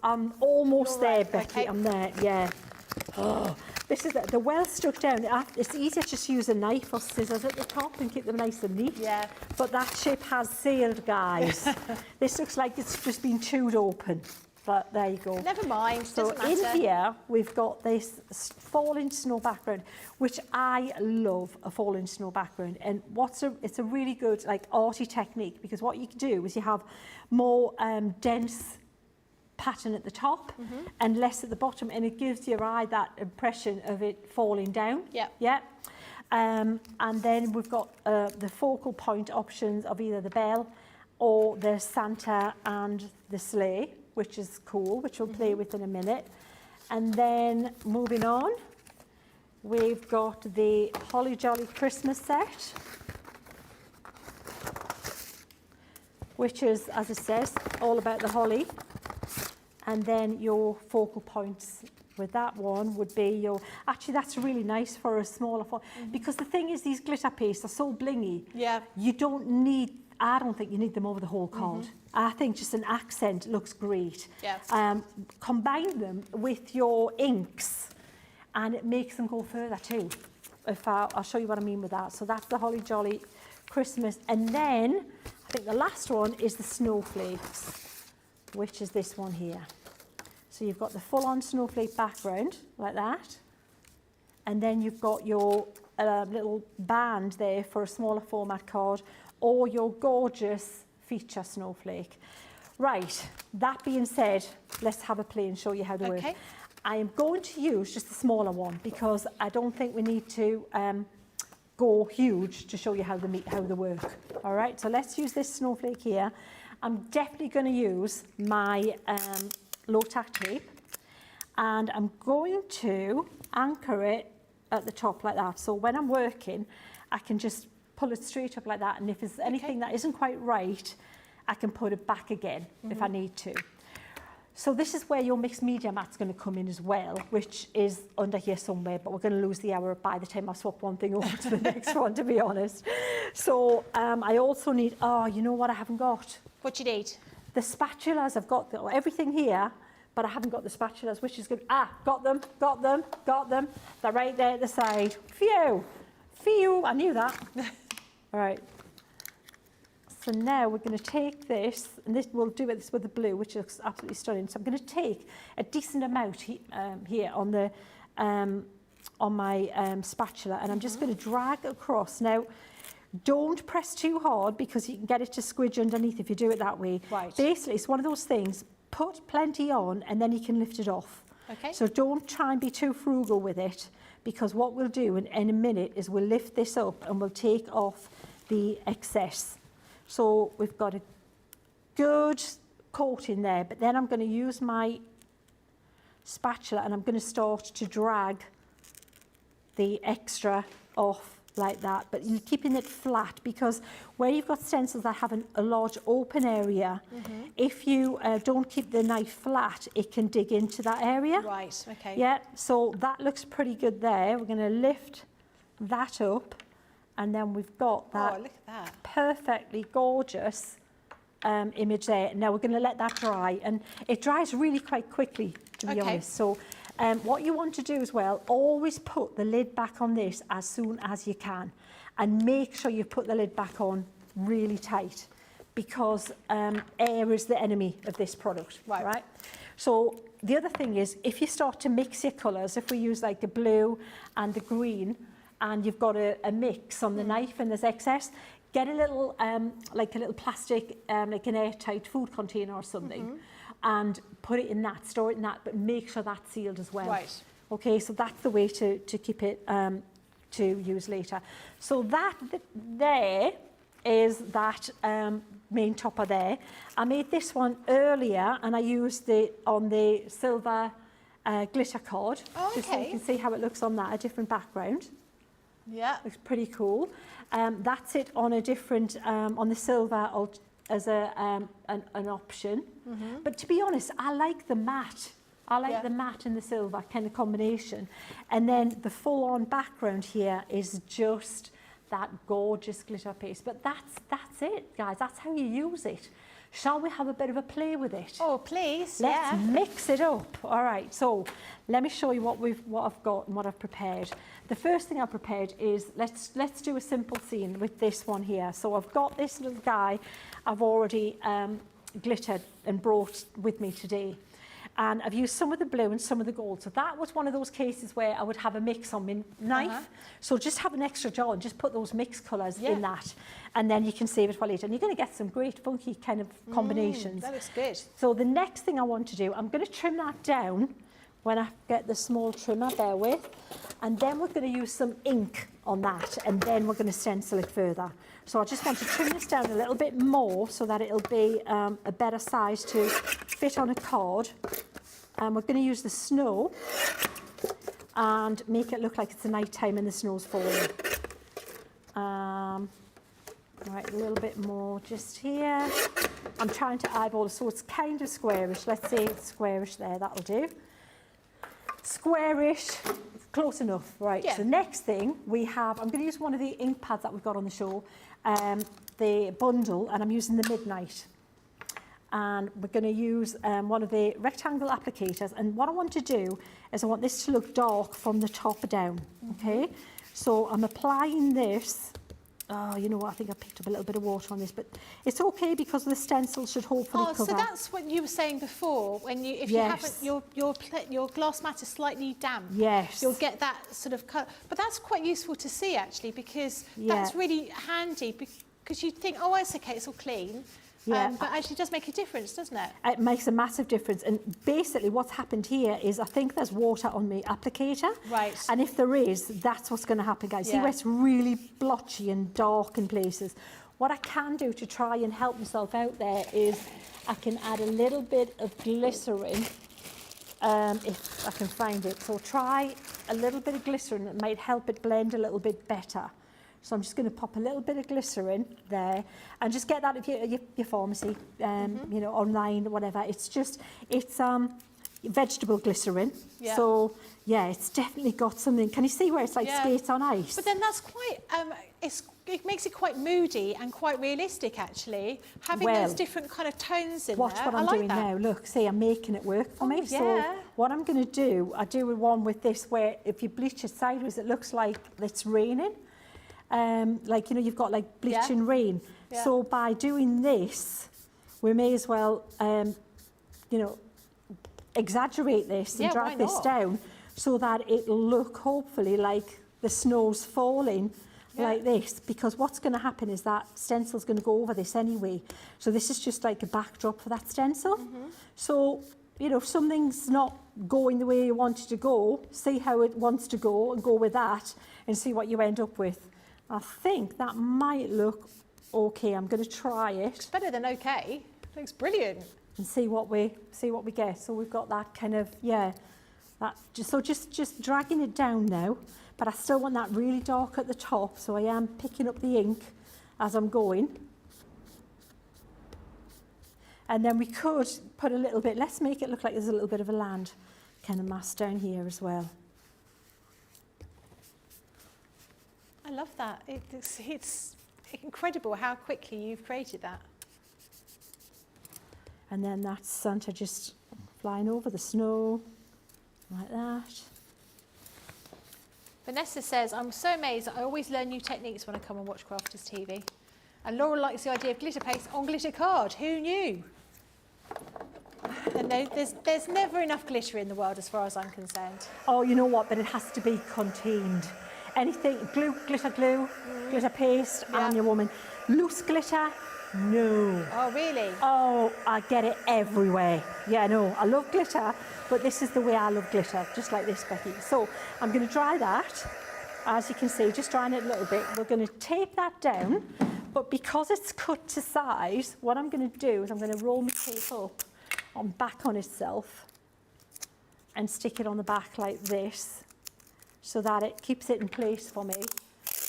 I'm almost there, Becky. okay. I'm there, yeah. Oh, this is the well stuck down. It's easier just to use a knife or scissors at the top and keep them nice and neat. Yeah. But that shape has sailed, guys. This looks like it's just been chewed open. but there you go. Never mind, So doesn't matter. in here, we've got this falling snow background, which I love, a falling snow background. And it's a really good like arty technique, because what you can do is you have more dense pattern at the top and less at the bottom, and it gives your eye that impression of it falling down. Yep. Yeah. And then we've got the focal point options of either the bell or the Santa and the sleigh, which is cool, which we'll play with in a minute. And then moving on, we've got the Holly Jolly Christmas set, which is, as it says, all about the holly. And then your focal points with that one would be your, actually that's really nice for a smaller font, because the thing is these glitter pastes are so blingy. Yeah. You don't need, I don't think you need them over the whole card. I think just an accent looks great. Yeah. Combine them with your inks and it makes them go further too. I'll show you what I mean with that. So that's the Holly Jolly Christmas. And then I think the last one is the Snowflakes, which is this one here. So you've got the full-on snowflake background, like that. And then you've got your little band there for a smaller format card, or your gorgeous feature snowflake. Right, that being said, let's have a play and show you how they work. Okay. I am going to use just the smaller one, because I don't think we need to go huge to show you how they work. All right, so let's use this snowflake here. I'm definitely going to use my low tack tape, and I'm going to anchor it at the top like that. So when I'm working, I can just pull it straight up like that, and if there's anything that isn't quite right, I can put it back again if I need to. So this is where your mixed media mat's going to come in as well, which is under here somewhere, but we're going to lose the hour by the time I swap one thing over to the next one, to be honest. So I also need, oh, you know what I haven't got? What do you need? The spatulas. I've got everything here, but I haven't got the spatulas, which is good. Ah, got them. They're right there at the side. Phew, I knew that. All right. So now we're going to take this, and we'll do this with the blue, which looks absolutely stunning. So I'm going to take a decent amount here on the on my spatula, and I'm just going to drag across. Now, don't press too hard, because you can get it to squidge underneath if you do it that way. Right. Basically, it's one of those things, put plenty on and then you can lift it off. Okay. So don't try and be too frugal with it, because what we'll do in a minute is we'll lift this up and we'll take off the excess. So we've got a good coat in there, but then I'm going to use my spatula and I'm going to start to drag the extra off like that, but you're keeping it flat, because where you've got stencils that have a large open area, if you don't keep the knife flat, it can dig into that area. Right, okay. Yeah, so that looks pretty good there. We're going to lift that up, and then we've got that, Oh, look at that. perfectly gorgeous image there. Now we're going to let that dry, and it dries really quite quickly, to be Okay. honest. So what you want to do as well, always put the lid back on this as soon as you can, and make sure you put the lid back on really tight, because air is the enemy of this product. Right. So the other thing is, if you start to mix your colours, if we use like the blue and the green, and you've got a mix on the knife and there's excess, get a little like a little plastic, like an airtight food container or something, and put it in that, store it in that, but make sure that's sealed as well. Right. Okay, so that's the way to keep it to use later. So that there is that main topper there. I made this one earlier, and I used it on the silver glitter card. Oh, just so you okay. can see how it looks on that, a different background. Yeah. Looks pretty cool. That's it on a different, on the silver as an option. But to be honest, I like the matte. I like Yeah. the matte and the silver kind of combination. And then the full-on background here is just that gorgeous glitter paste. But that's it, guys. That's how you use it. Shall we have a bit of a play with it? Oh, please. Let's Yeah. mix it up. All right, so let me show you what I've got and what I've prepared. The first thing I've prepared is, let's do a simple scene with this one here. So I've got this little guy I've already glittered and brought with me today. And I've used some of the blue and some of the gold. So that was one of those cases where I would have a mix on my knife. So just have an extra jar and just put those mixed colours in that. And then you can save it for later. And you're going to get some great funky kind of combinations. That looks good. So the next thing I want to do, I'm going to trim that down when I get the small trimmer, bear with. And then we're going to use some ink on that, and then we're going to stencil it further. So I just want to trim this down a little bit more so that it'll be a better size to fit on a card. And we're going to use the snow and make it look like it's a night time and the snow's falling. Right, a little bit more just here. I'm trying to eyeball it so it's kind of squarish. Let's say it's squarish there, that'll do. Squarish, close enough, right. Yeah. So next thing we have, I'm going to use one of the ink pads that we've got on the show, the bundle, and I'm using the Midnight. And we're going to use one of the rectangle applicators. And what I want to do is I want this to look dark from the top down, okay? So I'm applying this. Oh, you know what, I think I picked up a little bit of water on this, but it's okay because the stencil should hopefully cover. So that's what you were saying before, when you, if you haven't, your glass mat is slightly damp. Yes. You'll get that sort of colour. But that's quite useful to see actually, because that's really handy, because you'd think, oh, it's okay, it's all clean. Yeah. But actually it does make a difference, doesn't it? It makes a massive difference. And basically what's happened here is I think there's water on my applicator. Right. And if there is, that's what's going to happen, guys. See where it's really blotchy and dark in places. What I can do to try and help myself out there is I can add a little bit of glycerin if I can find it. So try a little bit of glycerin. It might help it blend a little bit better. So I'm just going to pop a little bit of glycerin there and just get that at your pharmacy, you know, online or whatever. It's vegetable glycerin. Yeah. So, yeah, it's definitely got something. Can you see where it's like skates on ice? But then that's quite, it makes it quite moody and quite realistic actually, having those different kind of tones in there. Watch what I'm doing now. Look, see, I'm making it work for me. So what I'm going to do, I do one with this where if you bleach it sideways, it looks like it's raining. Like, you know, you've got like bleaching rain. Yeah. So by doing this, we may as well, you know, exaggerate this and drag this down so that it'll look hopefully like the snow's falling like this, because what's going to happen is that stencil's going to go over this anyway. So this is just like a backdrop for that stencil. So, you know, if something's not going the way you want it to go, see how it wants to go and go with that and see what you end up with. I think that might look okay. I'm going to try it. It's better than okay. It looks brilliant. And see what we get. So we've got that kind of that just dragging it down now, but I still want that really dark at the top. So I am picking up the ink as I'm going. And then we could put a little bit. Let's make it look like there's a little bit of a land kind of mass down here as well. I love that. It's incredible how quickly you've created that. And then that's Santa just flying over the snow, like that. Vanessa says, I'm so amazed that I always learn new techniques when I come and watch Crafters TV. And Laura likes the idea of glitter paste on glitter card. Who knew? And there's never enough glitter in the world as far as I'm concerned. Oh, you know what? But it has to be contained. Anything, glitter glue, glitter paste, and your woman. Loose glitter, no. Oh, really? Oh, I get it everywhere. Yeah, no, I love glitter, but this is the way I love glitter, just like this, Becky. So I'm going to dry that, as you can see, just drying it a little bit. We're going to tape that down, but because it's cut to size, what I'm going to do is I'm going to roll my tape up back on itself and stick it on the back like this, so that it keeps it in place for me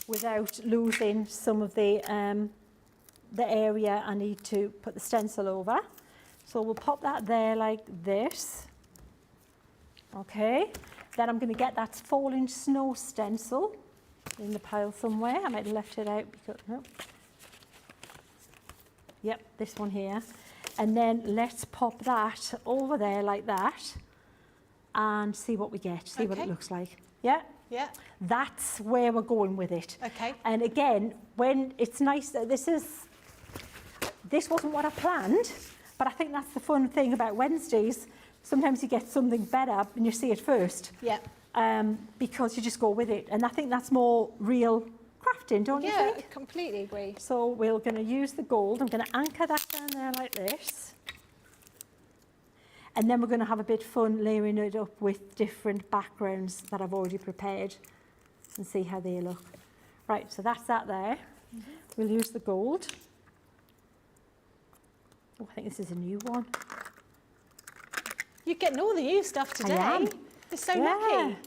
without losing some of the area I need to put the stencil over. So we'll pop that there like this. Okay, then I'm going to get that falling snow stencil in the pile somewhere. I might have left it out because, no. Yep, this one here. And then let's pop that over there like that and see what we get, see what it looks like. Yeah? Yeah. That's where we're going with it. Okay. And again, when it's nice that this wasn't what I planned, but I think that's the fun thing about Wednesdays. sometimes you get something better and you see it first. Yeah. Because you just go with it. And I think that's more real crafting, don't you Yeah, think? completely agree. So we're going to use the gold. I'm going to anchor that down there like this. And then we're going to have a bit fun layering it up with different backgrounds that I've already prepared and see how they look. Right, so that's that there. We'll use the gold. Oh, I think this is a new one. You're getting all the new stuff today. I am. You're so lucky.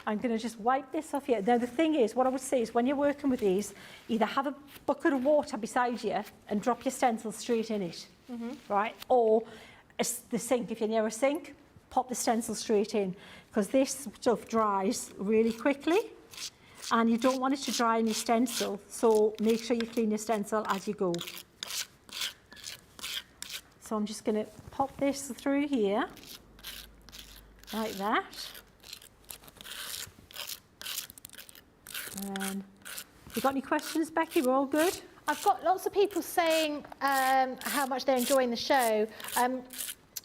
I'm going to just wipe this off here. Now, the thing is, what I would say is when you're working with these, either have a bucket of water beside you and drop your stencil straight in it, right? Or the sink, if you're near a sink, pop the stencil straight in, because this stuff dries really quickly and you don't want it to dry in your stencil, so make sure you clean your stencil as you go. So I'm just going to pop this through here, like that. You got any questions, Becky? We're all good? I've got lots of people saying how much they're enjoying the show.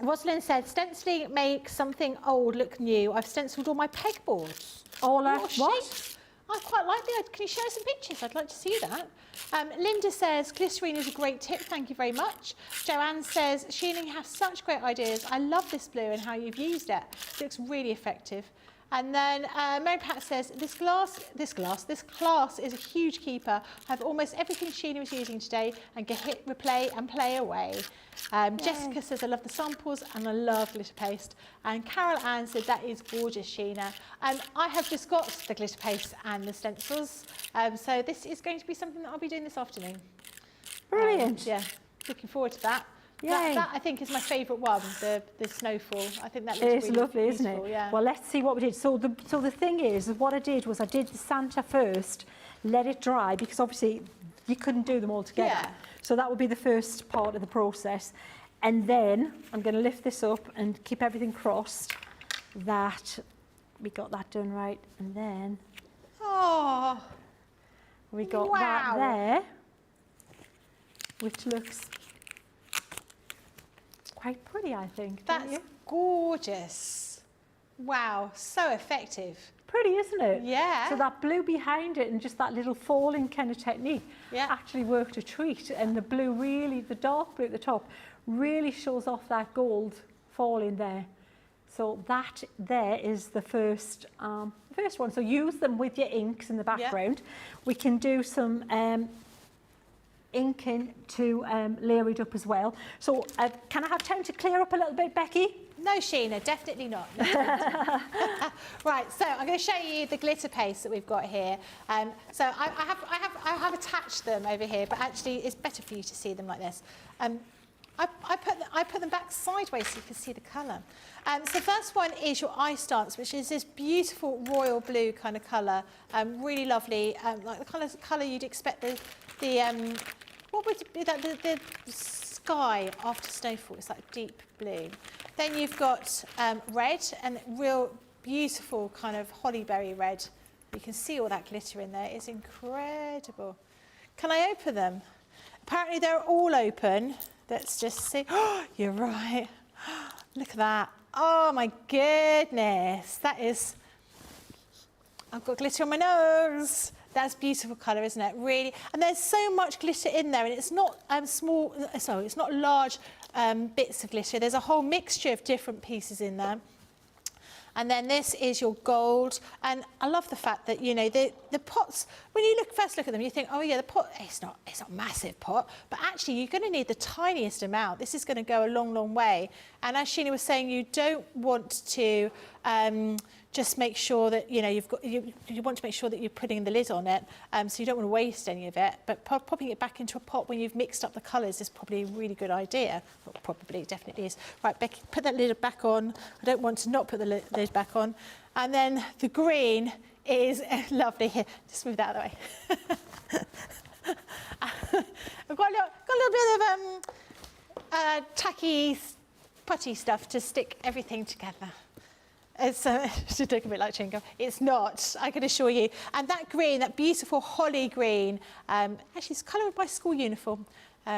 Rosalind said, stenciling makes something old look new. I've stenciled all my pegboards. All Your what? sheets. I quite like the idea. Can you show us some pictures? I'd like to see that. Linda says, glycerine is a great tip. Thank you very much. Joanne says, Sheena, you have such great ideas. I love this blue and how you've used it. It looks really effective. And then Mary Pat says, this class is a huge keeper. I have almost everything Sheena was using today and can hit replay and play away. Jessica says, I love the samples and I love glitter paste. And Carol Ann said, that is gorgeous, Sheena. I have just got the glitter paste and the stencils. So this is going to be something that I'll be doing this afternoon. Brilliant. Yeah, looking forward to that. That I think is my favourite one, the snowfall. I think that looks It's really lovely, beautiful, isn't it? Yeah. Well, let's see what we did. So the thing is, what I did was I did the Santa first, let it dry, because obviously you couldn't do them all together. Yeah. So that would be the first part of the process. And then I'm going to lift this up and keep everything crossed that we got that done right. And then we got that there, which looks quite pretty, I think. That's gorgeous. Wow, so effective. Pretty, isn't it? Yeah. So that blue behind it and just that little falling kind of technique actually worked a treat. And the blue really, the dark blue at the top, really shows off that gold falling there. So that there is the first one. So use them with your inks in the background. We can do some inking to layer it up as well. So can I have time to clear up a little bit, Becky? No, Sheena, definitely not. Right, so I'm going to show you the glitter paste that we've got here. So I have attached them over here, but actually it's better for you to see them like this. I put them back sideways so you can see the colour. So the first one is your eye stance, which is this beautiful royal blue kind of colour, really lovely, like the colour you'd expect the what would be that the sky after snowfall. It's like deep blue. Then you've got red and real beautiful kind of hollyberry red. You can see all that glitter in there. It's incredible. Can I open them? Apparently they're all open. Let's just see. Oh, you're right. Look at that. Oh my goodness. That is, I've got glitter on my nose. That's beautiful colour, isn't it? Really. And there's so much glitter in there, and it's not it's not large bits of glitter. There's a whole mixture of different pieces in there. And then this is your gold. And I love the fact that, you know, the pots, when you first look at them, you think, oh yeah, the pot, it's not a massive pot, but actually you're going to need the tiniest amount. This is going to go a long, long way. And as Sheena was saying, you don't want to just make sure that, you know, you want to make sure that you're putting the lid on it, so you don't want to waste any of it. But popping it back into a pot when you've mixed up the colours is probably a really good idea. Well, probably, definitely is. Right, Becky, put that lid back on. I don't want to not put the lid back on. And then the green is lovely here. Just move that out of the way. I've got a little bit of tacky, putty stuff to stick everything together. It's should look a bit like chewing gum. It's not, I can assure you. And that green, that beautiful holly green, actually it's colour of my school uniform.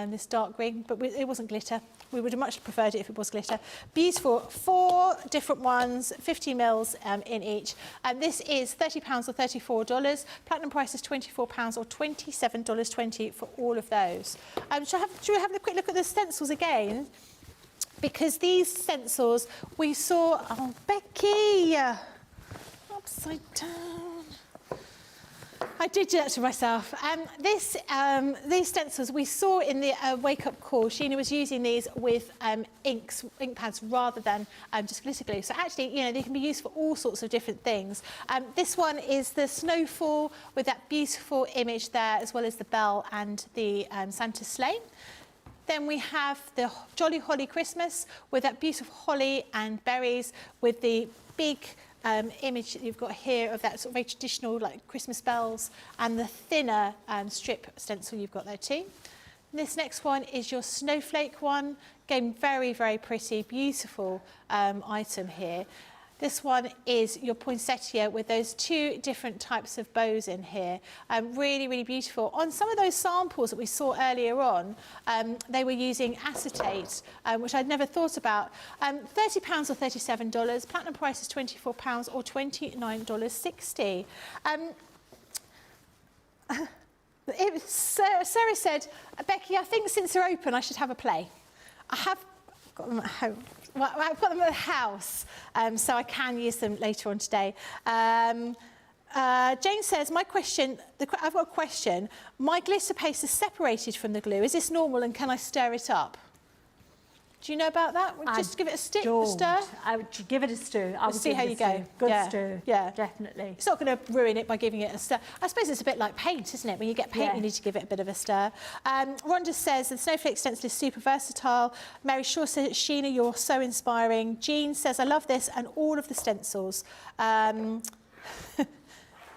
this dark green, but it wasn't glitter. We would have much preferred it if it was glitter. Beautiful, 4 different ones, 50 mils in each. And this is £30 or $34. Platinum price is £24 or $27.20 for all of those. Should we have a quick look at the stencils again? Because these stencils we saw, oh, Becky, upside down. I did do that to myself. These stencils we saw in the wake-up call. Sheena was using these with ink pads rather than just glitter glue. So actually, you know, they can be used for all sorts of different things. This one is the snowfall with that beautiful image there, as well as the bell and the Santa sleigh. Then we have the Jolly Holly Christmas with that beautiful holly and berries with the big image that you've got here of that sort of very traditional like Christmas bells, and the thinner strip stencil you've got there too. This next one is your Snowflake one. Again, very, very pretty, beautiful item here. This one is your poinsettia with those 2 different types of bows in here. Really, really beautiful. On some of those samples that we saw earlier on, they were using acetate, which I'd never thought about. £30 or $37. Platinum price is £24 or $29.60. Sarah said, Becky, I think since they're open, I should have a play. I have got them at home. Well, I've got them at the house, so I can use them later on today. Jane says, I've got a question. My glitter paste is separated from the glue. Is this normal and can I stir it up? Do you know about that? Just give it a stir? I would give it a stir. I would see how you go. Good stir. Yeah, definitely. It's not going to ruin it by giving it a stir. I suppose it's a bit like paint, isn't it? When you get paint, you need to give it a bit of a stir. Rhonda says the Snowflake stencil is super versatile. Mary Shaw says, Sheena, you're so inspiring. Jean says, I love this and all of the stencils.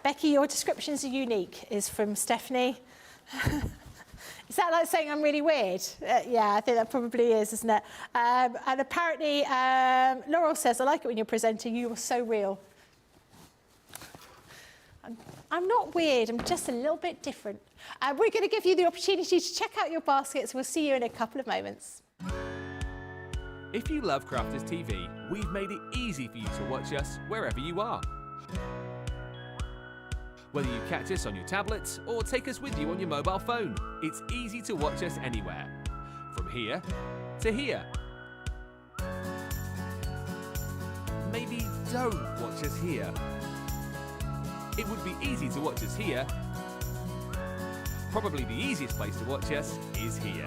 Becky, your descriptions are unique, is from Stephanie. Is that like saying I'm really weird? Yeah, I think that probably is, isn't it? And apparently, Laurel says, I like it when you're presenting, you are so real. I'm not weird, I'm just a little bit different. We're going to give you the opportunity to check out your baskets. We'll see you in a couple of moments. If you love Crafters TV, we've made it easy for you to watch us wherever you are. Whether you catch us on your tablets or take us with you on your mobile phone, it's easy to watch us anywhere. From here to here. Maybe don't watch us here. It would be easy to watch us here. Probably the easiest place to watch us is here.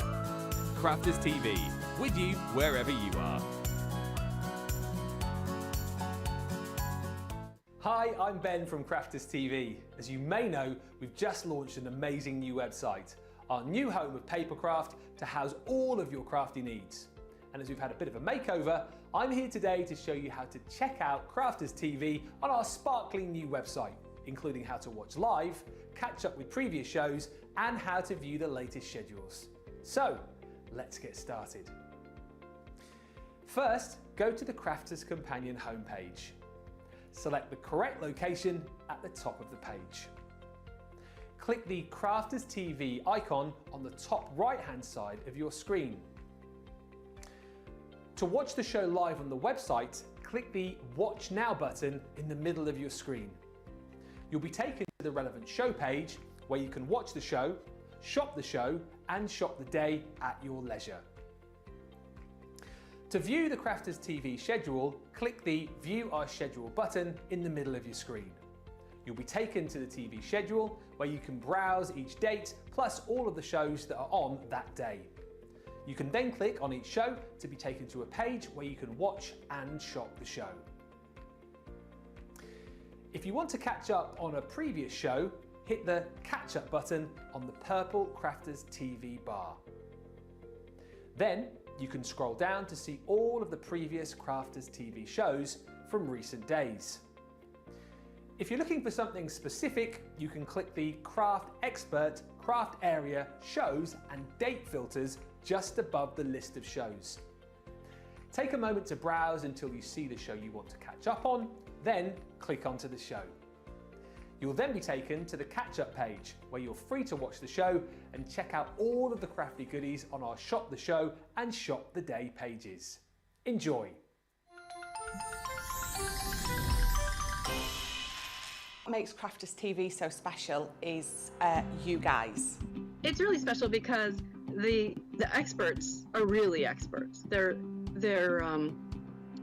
Crafters TV, with you wherever you are. Hi, I'm Ben from Crafters TV. As you may know, we've just launched an amazing new website, our new home of papercraft to house all of your crafty needs. And as we've had a bit of a makeover, I'm here today to show you how to check out Crafters TV on our sparkling new website, including how to watch live, catch up with previous shows, and how to view the latest schedules. So, let's get started. First, go to the Crafters Companion homepage. Select the correct location at the top of the page. Click the Crafters TV icon on the top right-hand side of your screen. To watch the show live on the website, click the Watch Now button in the middle of your screen. You'll be taken to the relevant show page where you can watch the show, shop the show, and shop the day at your leisure. To view the Crafters TV schedule, click the View Our Schedule button in the middle of your screen. You'll be taken to the TV schedule where you can browse each date plus all of the shows that are on that day. You can then click on each show to be taken to a page where you can watch and shop the show. If you want to catch up on a previous show, hit the Catch Up button on the purple Crafters TV bar. Then you can scroll down to see all of the previous Crafters TV shows from recent days. If you're looking for something specific, you can click the Craft Expert, Craft Area, Shows and Date filters just above the list of shows. Take a moment to browse until you see the show you want to catch up on, then click onto the show. You'll then be taken to the catch-up page, where you're free to watch the show and check out all of the crafty goodies on our Shop the Show and Shop the Day pages. Enjoy! What makes Crafters TV so special is you guys. It's really special because the experts are really experts. They're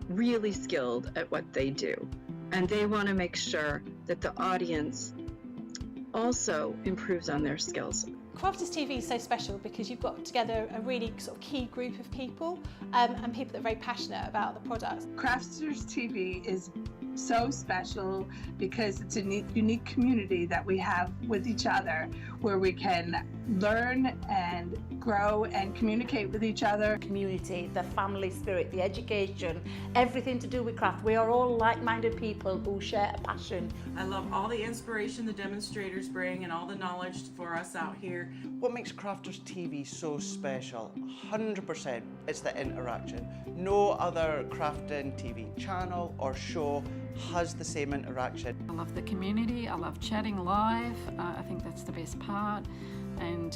really skilled at what they do, and they want to make sure that the audience also improves on their skills. Crafters TV is so special because you've got together a really sort of key group of people and people that are very passionate about the products. Crafters TV is so special because it's a unique community that we have with each other, where we can learn and grow and communicate with each other. Community, the family spirit, the education, everything to do with craft. We are all like-minded people who share a passion. I love all the inspiration the demonstrators bring and all the knowledge for us out here. What makes Crafters TV so special, 100%, it's the interaction. No other crafting TV channel or show has the same interaction. I love the community, I love chatting live, I think that's the best part. And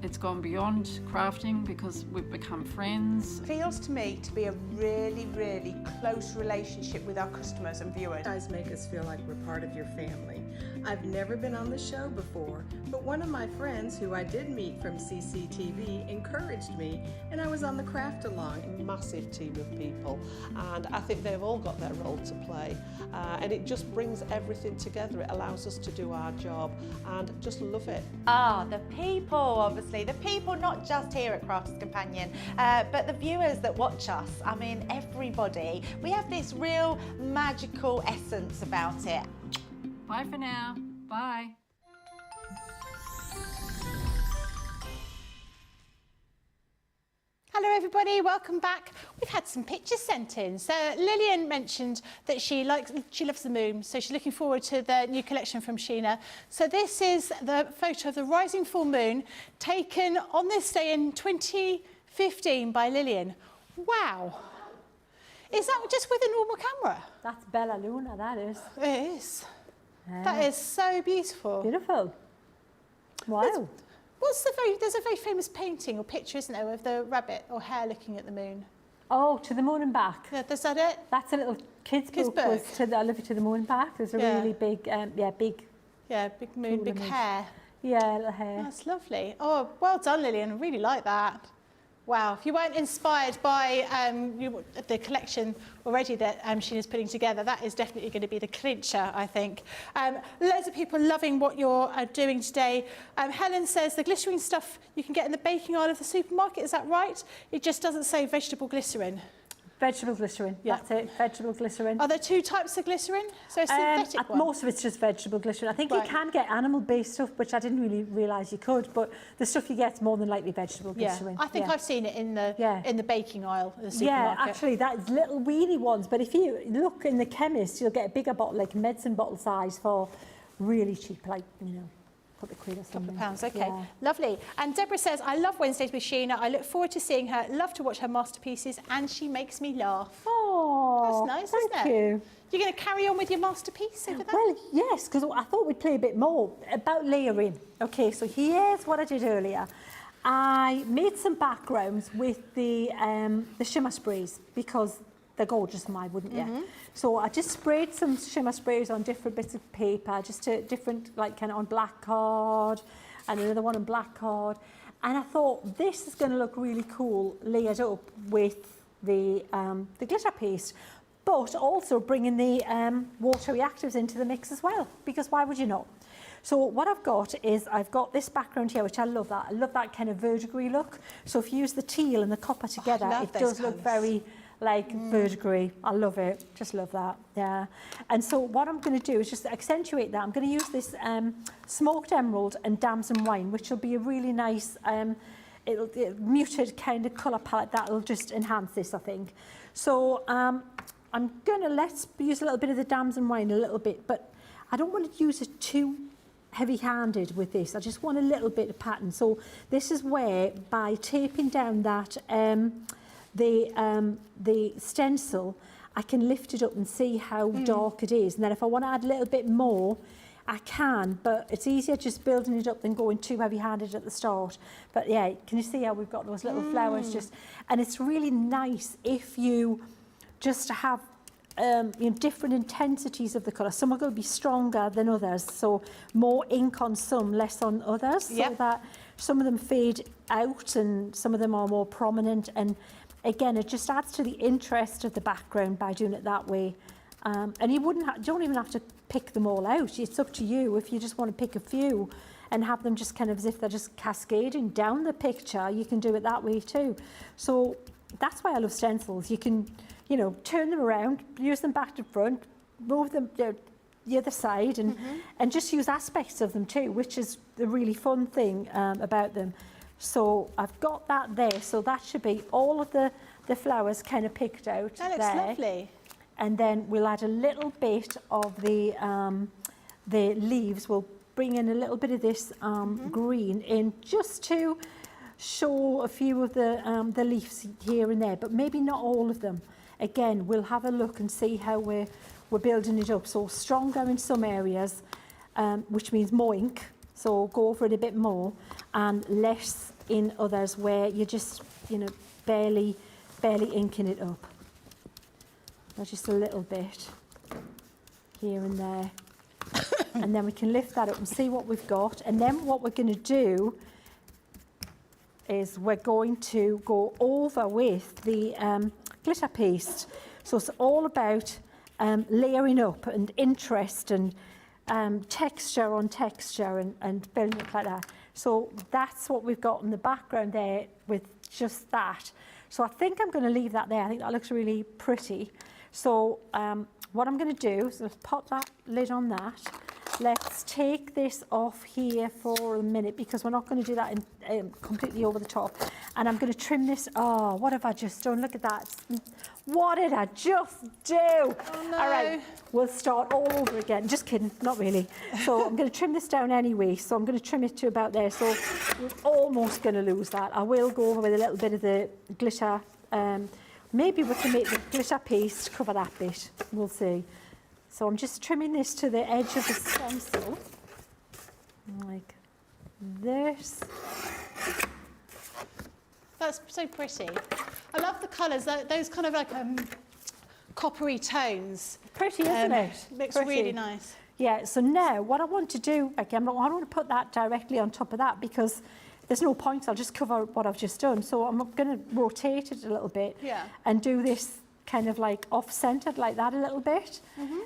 it's gone beyond crafting because we've become friends. It feels to me to be a really, really close relationship with our customers and viewers. You guys make us feel like we're part of your family. I've never been on the show before, but one of my friends who I did meet from CCTV encouraged me, and I was on the craft along. A massive team of people, and I think they've all got their role to play, and it just brings everything together. It allows us to do our job and just love it. The people, obviously, the people not just here at Crafters Companion, but the viewers that watch us. I mean, everybody. We have this real magical essence about it. Bye for now. Bye. Hello everybody, welcome back. We've had some pictures sent in. So Lillian mentioned that she loves the moon, so she's looking forward to the new collection from Sheena. So this is the photo of the rising full moon taken on this day in 2015 by Lillian. Wow. Is that just with a normal camera? That's Bella Luna, that is. It is. That is so beautiful. Beautiful. Wow. There's a very famous painting or picture, isn't there, of the rabbit or hare looking at the moon? Oh, To the Moon and Back. Yeah, is that it? That's a little kid's book. Was I Love You to the Moon and Back. There's a really big, big moon, big hare. Yeah, little hare. That's lovely. Oh, well done, Lillian. I really like that. Wow, if you weren't inspired by the collection already that Sheena's putting together, that is definitely going to be the clincher, I think. Loads of people loving what you're doing today. Helen says the glycerine stuff you can get in the baking aisle of the supermarket, is that right? It just doesn't say vegetable glycerin. Vegetable glycerin, that's it, vegetable glycerin. Are there two types of glycerin? So a synthetic one? Most of it's just vegetable glycerin. I think you can get animal-based stuff, which I didn't really realise you could, but the stuff you get is more than likely vegetable glycerin. I think I've seen it in the baking aisle of the supermarket. Yeah, actually, that's little weeny ones, but if you look in the chemist, you'll get a bigger bottle, like a medicine bottle size, for really cheap, like, you know, couple of quid or something. Couple of pounds, okay. Yeah. Lovely. And Deborah says, I love Wednesdays with Sheena. I look forward to seeing her, love to watch her masterpieces, and she makes me laugh. Oh, that's nice, thank isn't it? you. You're going to carry on with your masterpiece over there? Well, yes, because I thought we'd play a bit more about layering. Okay, so here's what I did earlier. I made some backgrounds with the shimmer sprays because they're gorgeous, why wouldn't you? So I just sprayed some shimmer sprays on different bits of paper, just to different, like kind of on black card, and another one on black card. And I thought this is going to look really cool layered up with the glitter paste, but also bringing the water reactives into the mix as well, because why would you not? So what I've got is I've got this background here, which I love that. I love that kind of verdigris look. So if you use the teal and the copper together, it does look very like verdigris. I love it. Just love that. Yeah. And so what I'm going to do is just accentuate that. I'm going to use this smoked emerald and damson wine, which will be a really nice it'll muted kind of colour palette that will just enhance this, I think. So I'm going to use a little bit of the damson wine, a little bit, but I don't want to use it too heavy-handed with this. I just want a little bit of pattern. So this is where, by taping down that the stencil, I can lift it up and see how dark it is. And then if I want to add a little bit more, I can, but it's easier just building it up than going too heavy-handed at the start. But yeah, can you see how we've got those little flowers just, and it's really nice if you just have different intensities of the colour. Some are going to be stronger than others, so more ink on some, less on others, so that some of them fade out and some of them are more prominent. And again, it just adds to the interest of the background by doing it that way. And you don't even have to pick them all out. It's up to you. If you just want to pick a few and have them just kind of as if they're just cascading down the picture, you can do it that way too. So that's why I love stencils. You can, turn them around, use them back to front, move them the other side, and just use aspects of them too, which is the really fun thing about them. So I've got that there. So that should be all of the flowers kind of picked out. That looks lovely. And then we'll add a little bit of the leaves. We'll bring in a little bit of this green in just to show a few of the leaves here and there, but maybe not all of them. Again, we'll have a look and see how we're building it up. So stronger in some areas, which means more ink. So go over it a bit more, and less in others where you're just, barely inking it up. Just a little bit here and there. And then we can lift that up and see what we've got. And then what we're going to do is we're going to go over with the glitter paste. So it's all about layering up and interest and texture on texture and building it like that. So that's what we've got in the background there with just that. So I think I'm going to leave that there. I think that looks really pretty. So what I'm going to do is pop that lid on that. Let's take this off here for a minute because we're not going to do that completely over the top. And I'm going to trim this. Oh, what have I just done? Look at that. What did I just do? Oh, no. All right, we'll start all over again. Just kidding, not really. So I'm going to trim this down anyway. So I'm going to trim it to about there. So we're almost going to lose that. I will go over with a little bit of the glitter. Maybe we can make the glitter paste cover that bit. We'll see. So I'm just trimming this to the edge of the stencil, like this. That's so pretty. I love the colours, those kind of like coppery tones. Pretty, isn't it? Looks Pretty. really nice. Yeah, so now what I want to do, again, I don't want to put that directly on top of that because there's no point. I'll just cover what I've just done. So I'm going to rotate it a little bit and do this kind of like off-centered like that a little bit,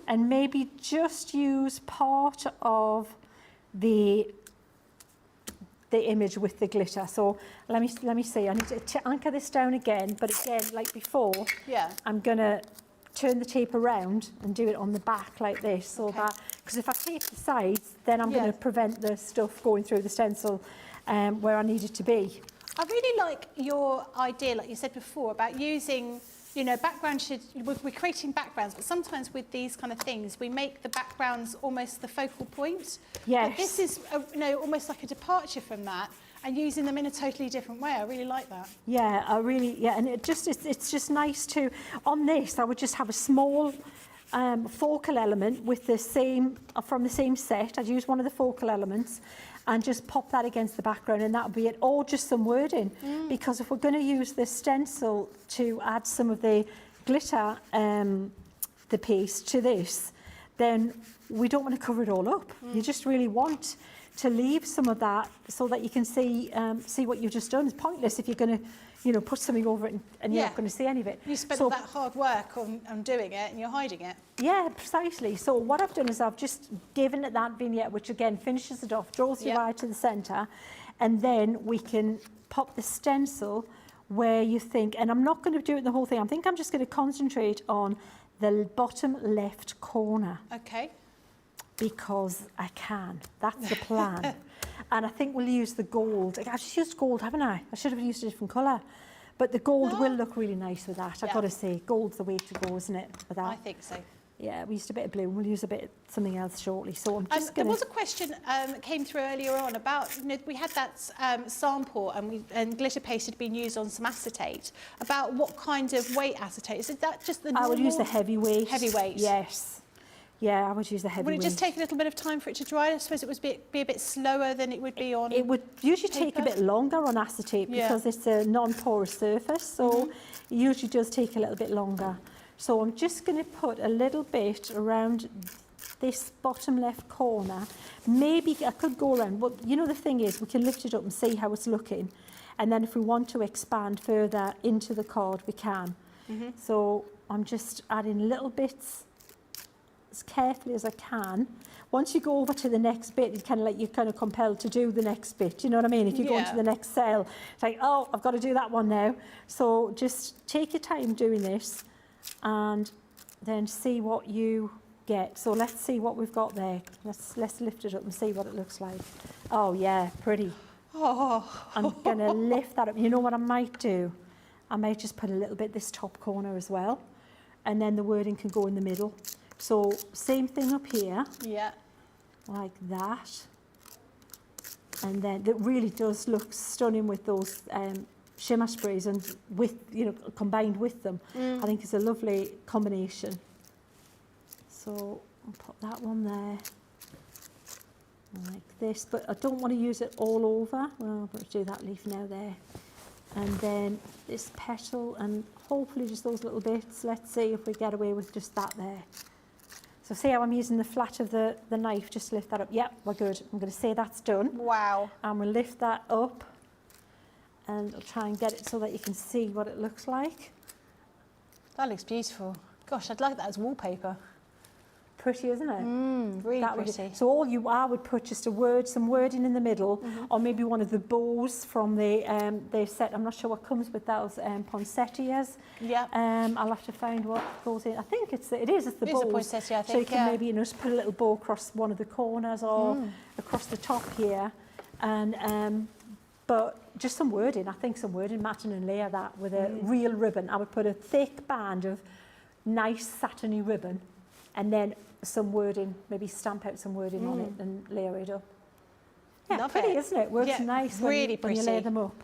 and maybe just use part of the image with the glitter. So let me see. I need to anchor this down again, but again, like before, I'm gonna turn the tape around and do it on the back like this, so that because if I tape the sides, then I'm going to prevent the stuff going through the stencil where I need it to be. I really like your idea, like you said before, about using. Background we're creating backgrounds, but sometimes with these kind of things, we make the backgrounds almost the focal point. Yes. But this is, almost like a departure from that and using them in a totally different way. I really like that. Yeah, and it's just nice to, on this, I would just have a small focal element with the same, from the same set. I'd use one of the focal elements and just pop that against the background, and that'll be it, or just some wording. Because if we're going to use the stencil to add some of the glitter, the paste to this, then we don't want to cover it all up. You just really want to leave some of that so that you can see what you've just done. It's pointless if you're going to put something over it and you're not going to see any of it. You spent all that hard work on doing it and you're hiding it. Yeah, precisely. So what I've done is I've just given it that vignette, which again finishes it off, draws your eye to the centre, and then we can pop the stencil where you think, and I'm not going to do it the whole thing, I think I'm just going to concentrate on the bottom left corner. Okay. Because I can. That's the plan. And I think we'll use the gold. I've just used gold, haven't I? I should have used a different colour. But the gold will look really nice with that, I've got to say. Gold's the way to go, isn't it, for that? I think so. Yeah, we used a bit of blue. We'll use a bit of something else shortly. So I'm just There was a question that came through earlier on about, we had that sample and glitter paste had been used on some acetate, about what kind of weight acetate. Is that just the normal? I would use the heavyweight. Heavyweight. Yes. Yeah, I would use the heavy Would it just weight. take a little bit of time for it to dry? I suppose it would be a bit slower than it would be on It would usually take a paper? bit longer on acetate because it's a non-porous surface, so it usually does take a little bit longer. So I'm just going to put a little bit around this bottom left corner. Maybe I could go around, but you know the thing is we can lift it up and see how it's looking, and then if we want to expand further into the card we can. So I'm just adding little bits as carefully as I can. Once you go over to the next bit, you're kind of compelled to do the next bit. You know what I mean? If you go into the next cell, it's like, oh, I've got to do that one now. So just take your time doing this, and then see what you get. So let's see what we've got there. Let's lift it up and see what it looks like. Oh yeah, pretty. Oh, I'm gonna lift that up. You know what I might do? I might just put a little bit this top corner as well, and then the wording can go in the middle. So same thing up here, like that. And then that really does look stunning with those shimmer sprays, and with, you know, combined with them. I think it's a lovely combination. So I'll put that one there, like this, but I don't want to use it all over. Well, I'll do that leaf now there. And then this petal, and hopefully just those little bits. Let's see if we get away with just that there. So see how I'm using the flat of the knife just to lift that up? Yep, we're good. I'm going to say that's done. Wow. And we'll lift that up, and I'll try and get it so that you can see what it looks like. That looks beautiful. Gosh, I'd like that as wallpaper. Pretty, isn't it? Really that pretty. So all I would put just some wording in the middle, or maybe one of the bows from the set. I'm not sure what comes with those poinsettias. Yeah. I'll have to find what goes in. I think it is the bows. It is a poinsettia, I think. So you can maybe, you know, just put a little bow across one of the corners or across the top here, and but just some wording. I think some wording, matching and layer that with a real ribbon. I would put a thick band of nice satiny ribbon, and then some wording, maybe stamp out some wording on it and layer it up. Yeah, Love pretty, it. isn't it? Works nice really when you lay them up.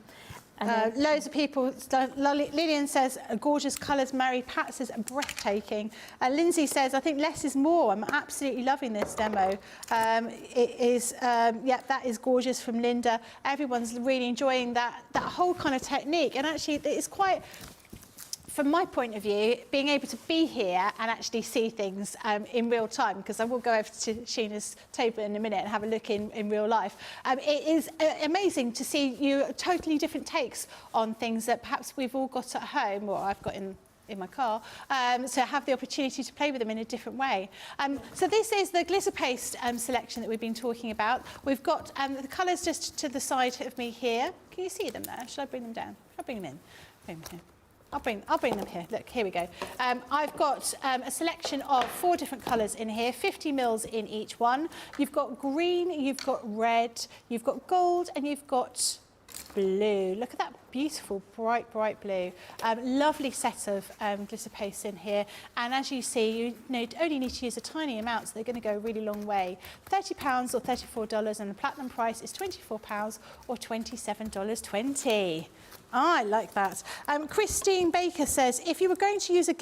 And loads of people. Lillian says, gorgeous colours. Mary Pat says, breathtaking. Lindsay says, I think less is more. I'm absolutely loving this demo. It is, that is gorgeous from Linda. Everyone's really enjoying that whole kind of technique. And actually, it's quite, from my point of view, being able to be here and actually see things in real time, because I will go over to Sheena's table in a minute and have a look in real life. It is amazing to see you totally different takes on things that perhaps we've all got at home, or I've got in my car, to have the opportunity to play with them in a different way. So this is the glitter paste selection that we've been talking about. We've got the colours just to the side of me here. Can you see them there? Should I bring them down? Should I bring them in? Bring them here. I'll bring them here. Look, here we go. I've got a selection of 4 different colours in here, 50 mils in each one. You've got green, you've got red, you've got gold, and you've got blue. Look at that beautiful, bright, bright blue. Lovely set of glitter pastes in here. And as you see, you only need to use a tiny amount, so they're going to go a really long way. £30 or $34, and the platinum price is £24 or $27.20. I like that. Christine Baker says, if you were going to use a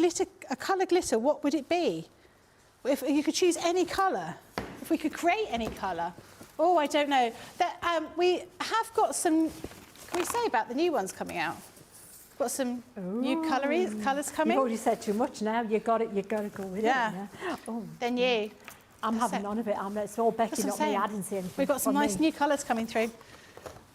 colour glitter, what would it be? If you could choose any colour, if we could create any colour. Oh, I don't know. We have got some, can we say about the new ones coming out? Got some new colours coming. You've already said too much now. You've got to go with it. Yeah. Oh. Then you. I'm having none of it. It's all Becky, not me. I didn't say anything. We've got some nice new colours coming through.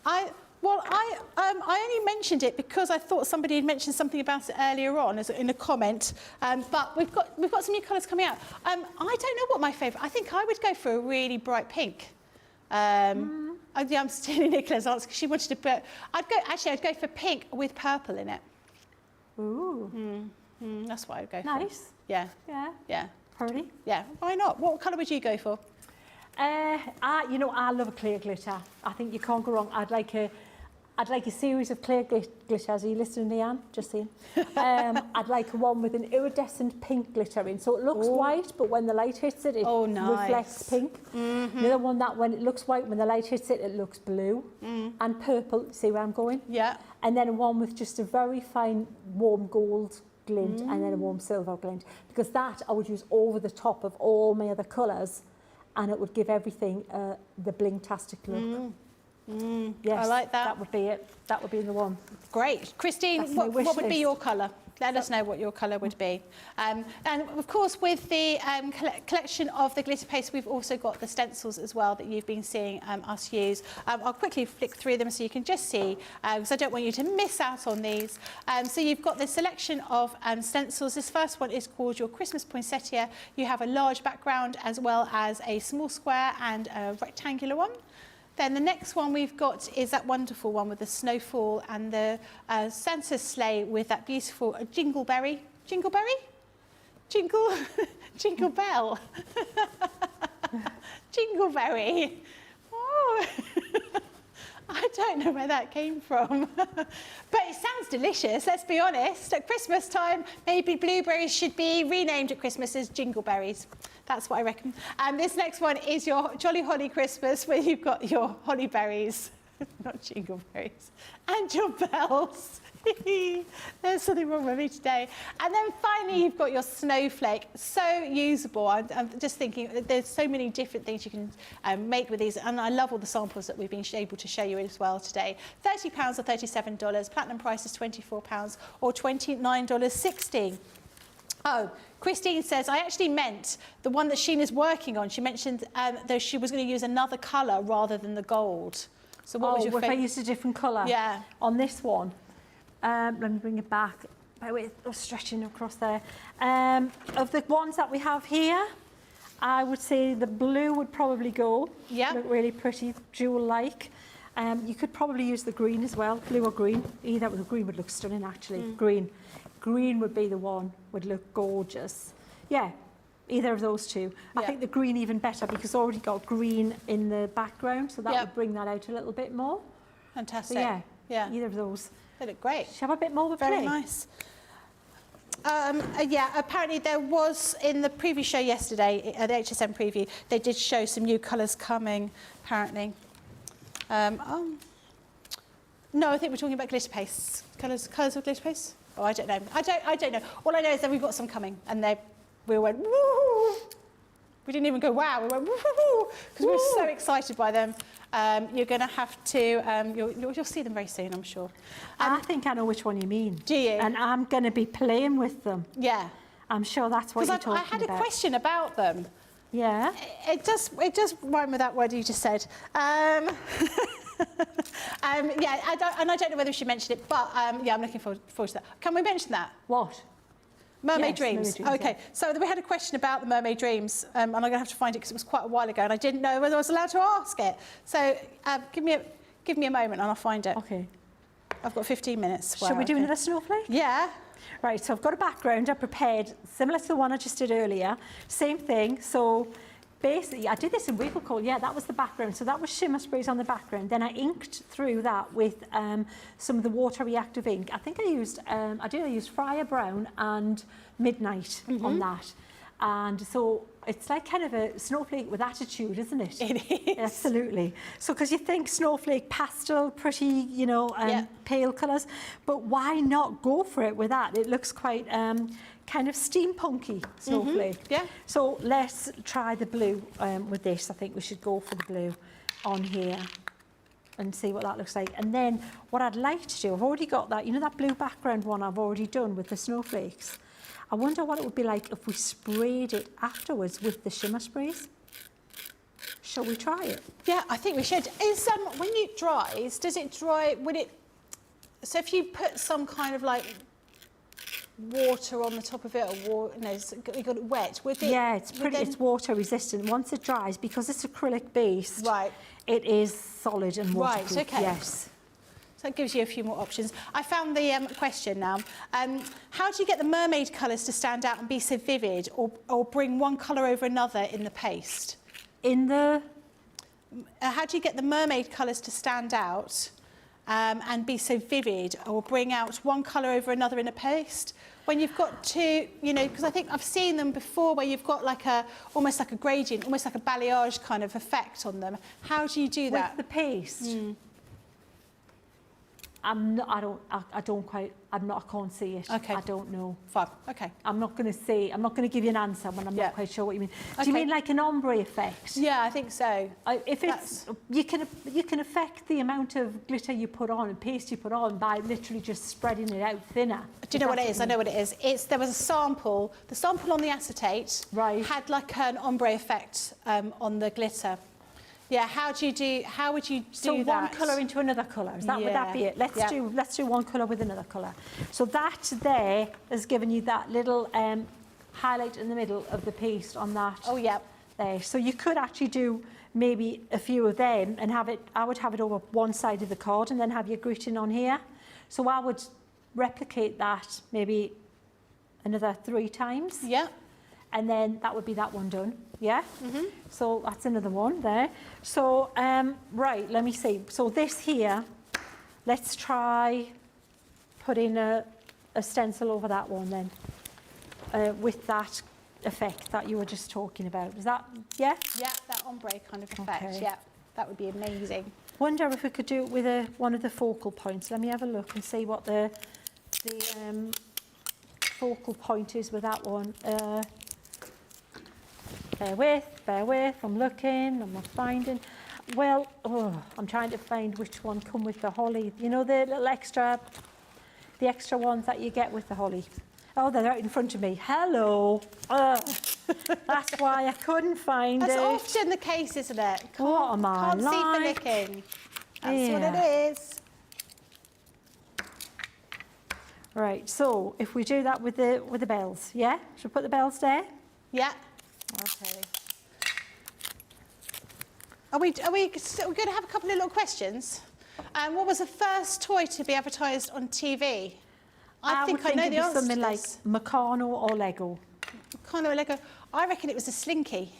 I only mentioned it because I thought somebody had mentioned something about it earlier on in a comment. But we've got some new colours coming out. I don't know what my favourite. I think I would go for a really bright pink. I'm stealing Nicola's answer because she wanted to put. I'd go for pink with purple in it. Ooh. That's what I'd go for. Nice. Yeah. Yeah. Yeah. Pretty. Yeah. Why not? What colour would you go for? I love a clear glitter. I think you can't go wrong. I'd like a series of clear glitters. Are you listening, Leanne? Just saying. I'd like one with an iridescent pink glitter in. So it looks white, but when the light hits it, it reflects pink. Another one that when it looks white, when the light hits it, it looks blue. And purple. See where I'm going? Yeah. And then one with just a very fine warm gold glint and then a warm silver glint, because that I would use over the top of all my other colours, and it would give everything the bling-tastic look. Yes, I like that. That would be it. That would be the one. Great. Christine, what would be your colour? Let us know what your colour would be. And of course, with the collection of the glitter paste, we've also got the stencils as well that you've been seeing us use. I'll quickly flick through them so you can just see, because I don't want you to miss out on these. So you've got the selection of stencils. This first one is called your Christmas poinsettia. You have a large background as well as a small square and a rectangular one. Then the next one we've got is that wonderful one with the snowfall and the Santa's sleigh with that beautiful jingleberry. Jingleberry? Jingle, jingle bell. Jingleberry. Oh. I don't know where that came from. But it sounds delicious, let's be honest. At Christmas time, maybe blueberries should be renamed at Christmas as jingleberries. That's what I reckon. This next one is your Jolly Holly Christmas, where you've got your holly berries, not jingleberries, and your bells. There's something wrong with me today. And then finally, you've got your snowflake. So usable. I'm just thinking there's so many different things you can make with these. And I love all the samples that we've been able to show you as well today. £30 or $37. Platinum price is £24 or $29.60. Oh, Christine says, I actually meant the one that Sheena's working on. She mentioned that she was going to use another colour rather than the gold. So what was your if I used a different colour? Yeah. On this one. Let me bring it back. By the way, it's stretching across there. Of the ones that we have here, I would say the blue would probably go. Yeah. Look really pretty, jewel-like. You could probably use the green as well, blue or green. Either the green would look stunning, actually. Green. Green would be the one, would look gorgeous. Yeah, either of those two. I think the green even better because it's already got green in the background, so that would bring that out a little bit more. Fantastic. So yeah, either of those. They look great. Shall I have a bit more of a Very play? nice. Yeah, apparently there was, in the preview show yesterday, the HSM preview, they did show some new colours coming, apparently. No, I think we're talking about glitter paste. Colours of glitter paste? Oh, I don't know. I don't know. All I know is that we've got some coming, and we went, woo! We didn't even go, wow, we went, woo! Because we were so excited by them. You're going to have to, you'll see them very soon, I'm sure. I think I know which one you mean. Do you? And I'm going to be playing with them. Yeah. I'm sure that's what you're talking about. I had a question about them. Yeah. It does rhyme with that word you just said. Yeah, I don't know whether we should mention it, but yeah, I'm looking forward to that. Can we mention that? What? Mermaid Yes, Dreams. Mermaid Dreams, Okay, so we had a question about the Mermaid Dreams, and I'm going to have to find it because it was quite a while ago, and I didn't know whether I was allowed to ask it. So give me a moment, and I'll find it. Okay. I've got 15 minutes. Shall we do another snowflake? Yeah. Right, so I've got a background I prepared, similar to the one I just did earlier. Same thing, so basically, I did this in Wiggle Call, yeah, that was the background. So that was shimmer sprays on the background. Then I inked through that with some of the water reactive ink. I think I used Friar Brown and Midnight on that. And so it's like kind of a snowflake with attitude, isn't it? It is. Absolutely. So because you think snowflake pastel, pretty, you know, pale colours, but why not go for it with that? It looks quite kind of steampunky snowflake. Yeah. So let's try the blue with this. I think we should go for the blue on here and see what that looks like. And then what I'd like to do, I've already got that, you know, that blue background one I've already done with the snowflakes. I wonder what it would be like if we sprayed it afterwards with the shimmer sprays. Shall we try it? Yeah, I think we should. When it dries, does it dry, so if you put some kind of like water on the top of it, or you got it wet, would it? Yeah, it's water resistant. Once it dries, because it's acrylic based, right, it is solid and waterproof. Right, okay. Yes. So that gives you a few more options. I found the question now. How do you get the mermaid colours to stand out and be so vivid, or bring one colour over another in the paste? How do you get the mermaid colours to stand out and be so vivid, or bring out one colour over another in a paste? When you've got two, you know, because I think I've seen them before where you've got like almost like a gradient, almost like a balayage kind of effect on them. How do you do that? With the paste? I can't see it. Okay. I don't know. Fine. Okay. I'm not going to give you an answer when I'm not quite sure what you mean. Do you Okay. mean like an ombre effect? Yeah, I think so. If it's, you can affect the amount of glitter you put on and paste you put on by literally just spreading it out thinner. Do you know what it is? I know what it is. There was a sample. The sample on the acetate had like an ombre effect on the glitter. Yeah. How would you do So that? one colour into another colour. Would that be it? Let's do one colour with another colour. So that there has given you that little highlight in the middle of the paste on that. Oh yeah. There. So you could actually do maybe a few of them and have it. I would have it over one side of the card and then have your gritting on here. So I would replicate that maybe another 3 times. Yeah. And then that would be that one done. Yeah? So that's another one there. So, right, let me see. So this here, let's try putting a stencil over that one then, with that effect that you were just talking about. Is that, yeah? Yeah, that ombre kind of effect. Okay. Yeah, that would be amazing. Wonder if we could do it with one of the focal points. Let me have a look and see what the focal point is with that one. Bear with, I'm looking, I'm not finding. Well, I'm trying to find which one come with the holly. You know the little extra ones that you get with the holly. Oh, they're right in front of me. Hello. That's why I couldn't find it. That's often the case, isn't it? What am I Can't see for like? licking. That's what Yeah. it is. Right, so if we do that with the bells, yeah? Should we put the bells there? Yeah. Okay. Are we going to have a couple of little questions? What was the first toy to be advertised on TV? I think I know the answer something to like this. Meccano or Lego. Meccano or Lego. I reckon it was a Slinky.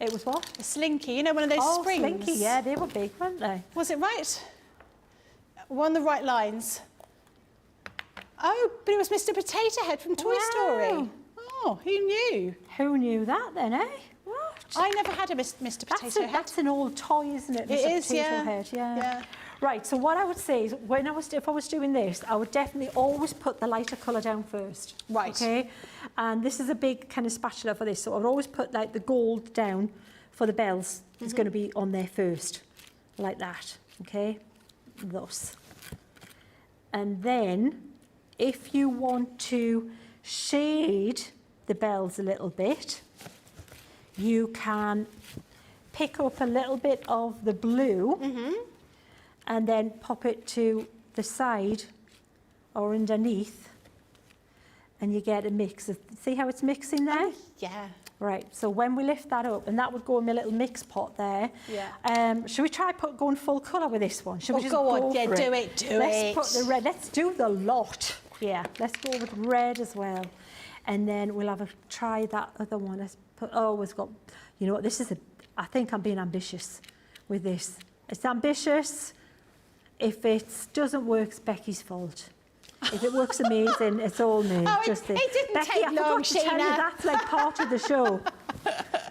It was what? A Slinky. You know, one of those springs. Slinky, yeah, they were big, weren't they? Was it right? We're on the right lines. Oh, but it was Mr. Potato Head from Toy Story. Oh, who knew? Who knew that then, eh? What? I never had a Mr. Potato Head. That's an old toy, isn't it? It Mr. is, Potato yeah. Head, yeah. Yeah. Right, so what I would say is if I was doing this, I would definitely always put the lighter colour down first. Right. Okay? And this is a big kind of spatula for this, so I would always put like the gold down for the bells. It's going to be on there first, like that, okay? Thus. And then, if you want to shade the bells a little bit, you can pick up a little bit of the blue and then pop it to the side or underneath, and you get a mix of, see how it's mixing there? Yeah. Right, so when we lift that up, and that would go in my little mix pot there. Yeah. Should we try going full colour with this one? Should we just go on, for yeah, it? do it. Let's put the red, let's do the lot. Yeah, let's go with red as well. And then we'll have a try that other one. Let's put, we've got, you know what, I think I'm being ambitious with this. It's ambitious. If it doesn't work, it's Becky's fault. If it works amazing, it's all me. Oh, it didn't Becky, take I long, forgot to tell you, Sheena. that's like part of the show.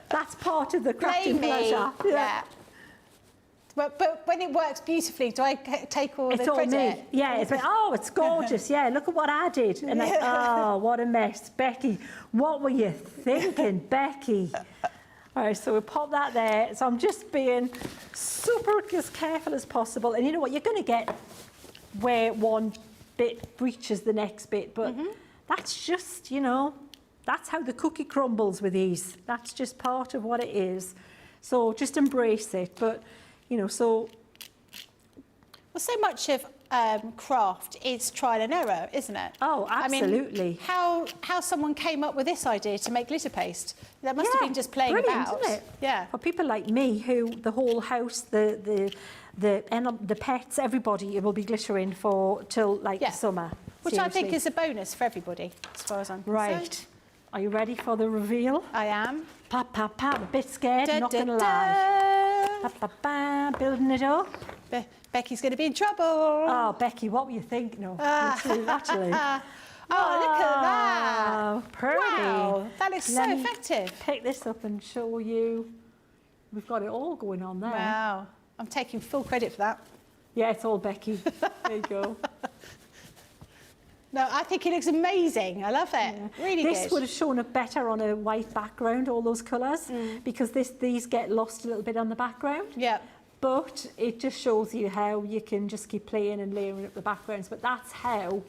That's part of the crafting Blame me. pleasure. Yeah. But when it works beautifully, do I take all It's the all credit? me. Yeah, it's like, oh, it's gorgeous. Yeah, look at what I did. And like, oh, what a mess. Becky, what were you thinking, Becky? All right, so we pop that there. So I'm just being super as careful as possible. And you know what? You're going to get where one bit breaches the next bit. But that's just, you know, that's how the cookie crumbles with these. That's just part of what it is. So just embrace it. But, you know, so... Well, so much of craft is trial and error, isn't it? Oh, absolutely. I mean, how someone came up with this idea to make glitter paste? That must have been just playing brilliant, about. Isn't it? Yeah. For people like me, who the whole house, the pets, everybody, it will be glittering for till like the summer. Which I think seriously. is a bonus for everybody, as far as I'm concerned. Right. Are you ready for the reveal? I am. Pap, pap, pap. A bit scared, not going to lie. Pap, pap, pap. Building it up. Becky's going to be in trouble. Oh, Becky, what were you thinking of? Actually. Oh, look at that. Pretty. Wow, that is so effective. Pick this up and show you. We've got it all going on there. Wow. I'm taking full credit for that. Yeah, it's all Becky. There you go. No, I think it looks amazing. I love it. Yeah. Really good. This would have shown up better on a white background, all those colours, because these get lost a little bit on the background. Yeah. But it just shows you how you can just keep playing and layering up the backgrounds. But that's how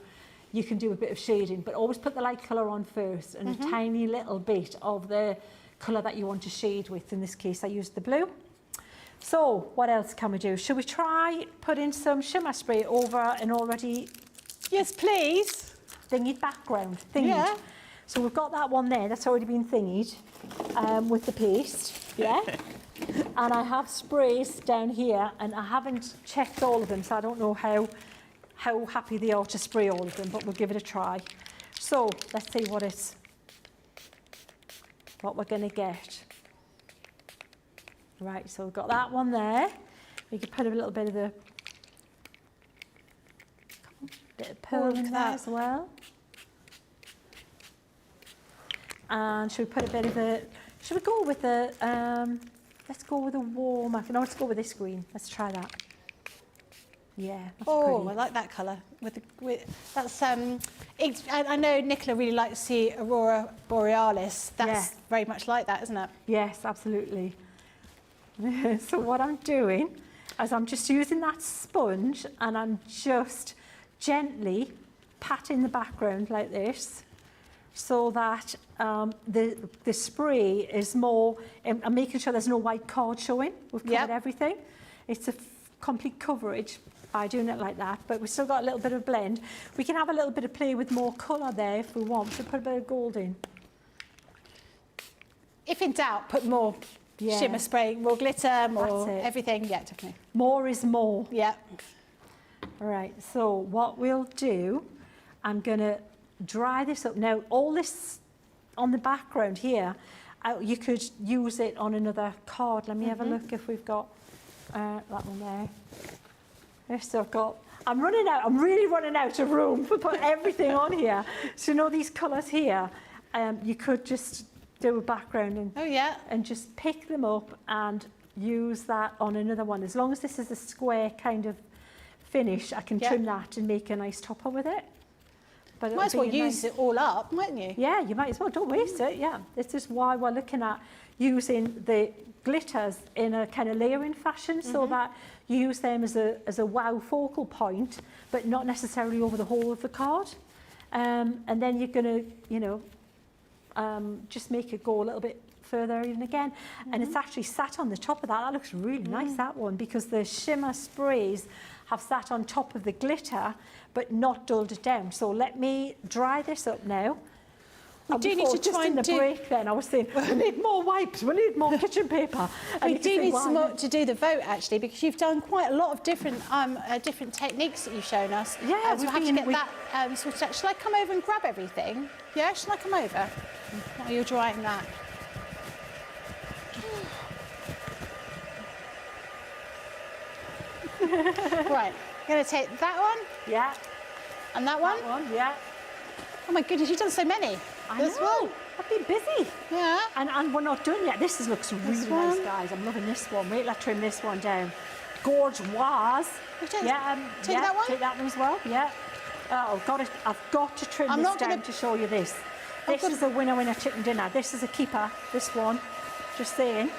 you can do a bit of shading. But always put the light colour on first and a tiny little bit of the colour that you want to shade with. In this case, I used the blue. So what else can we do? Should we try putting some shimmer spray over an already... Yes, please. Thingied background. Thingied. Yeah. So we've got that one there. That's already been thingied with the paste. Yeah. And I have sprays down here, and I haven't checked all of them, so I don't know how happy they are to spray all of them, but we'll give it a try. So let's see what we're going to get. Right, so we've got that one there. We could put a little bit of the pearl in there as well. And should we put a bit of the, should we go with the, let's go with a warmer, no, let's go with this green. Let's try that. Yeah, that's Oh, pretty. I like that colour. That's I know Nicola really likes the Aurora Borealis. That's very much like that, isn't it? Yes, absolutely. So what I'm doing is I'm just using that sponge and I'm just gently patting the background like this, so that the spray is more, I'm making sure there's no white card showing. We've covered everything. It's a complete coverage by doing it like that, but we've still got a little bit of blend. We can have a little bit of play with more colour there if we want. So put a bit of gold in. If in doubt, put more shimmer spray, more glitter, more everything. Yeah, definitely. More is more. Yeah. All right, so what we'll do, I'm going to dry this up. Now, all this on the background here, you could use it on another card. Let me have a look if we've got that one there. Yes, I've got, I'm really running out of room to put everything on here. So, you know, these colours here, you could just do a background and, and just pick them up and use that on another one. As long as this is a square kind of finish, I can trim that and make a nice topper with it. But might as well use it all up, mightn't you? Yeah, you might as well. Don't waste it. Yeah, this is why we're looking at using the glitters in a kind of layering fashion, so that you use them as a wow focal point, but not necessarily over the whole of the card. And then you're going to, you know, just make it go a little bit further even again. And it's actually sat on the top of that. That looks really nice, that one, because the shimmer sprays have sat on top of the glitter, but not dulled it down. So let me dry this up now. We do need to try and do... break then, I was saying, we need more wipes, we need more kitchen paper. We do need some more to do the vote, actually, because you've done quite a lot of different different techniques that you've shown us. Yeah, so we'll have to get that sorted out. Shall I come over and grab everything? Yeah, shall I come over? While you're drying that. Right, I'm going to take that one. Yeah. And that one. That one, yeah. Oh my goodness, you've done so many. I know. I've been busy. Yeah. And we're not done yet. This looks really nice, guys. I'm loving this one. Wait, let's trim this one down. Gorgeous. Yeah, take that one? Take that one as well, yeah. Oh, I've got to trim this down to show you this. This is a winner chicken dinner. This is a keeper, this one. Just saying.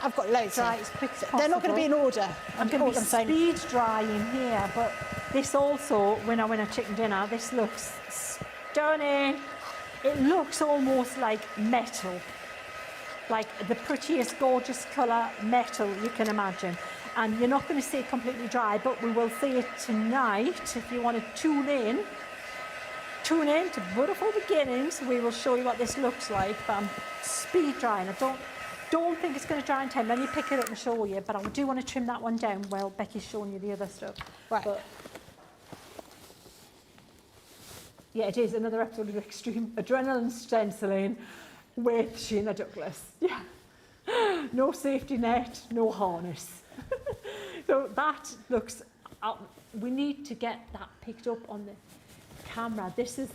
I've got loads. Dry as quick as possible. They're not going to be in order. I'm going to be speed drying here, but this also, winner chicken dinner, this looks stunning. It looks almost like metal, like the prettiest, gorgeous colour metal you can imagine. And you're not going to see it completely dry, but we will see it tonight. If you want to tune in to Beautiful Beginnings. We will show you what this looks like. But I'm speed drying. I don't think it's going to dry in time. Let me pick it up and show you, but I do want to trim that one down while Becky's showing you the other stuff. Right. But yeah, it is another episode of Extreme Adrenaline Stenciling with Sheena Douglas. Yeah. No safety net, no harness. So that looks, we need to get that picked up on the camera. This is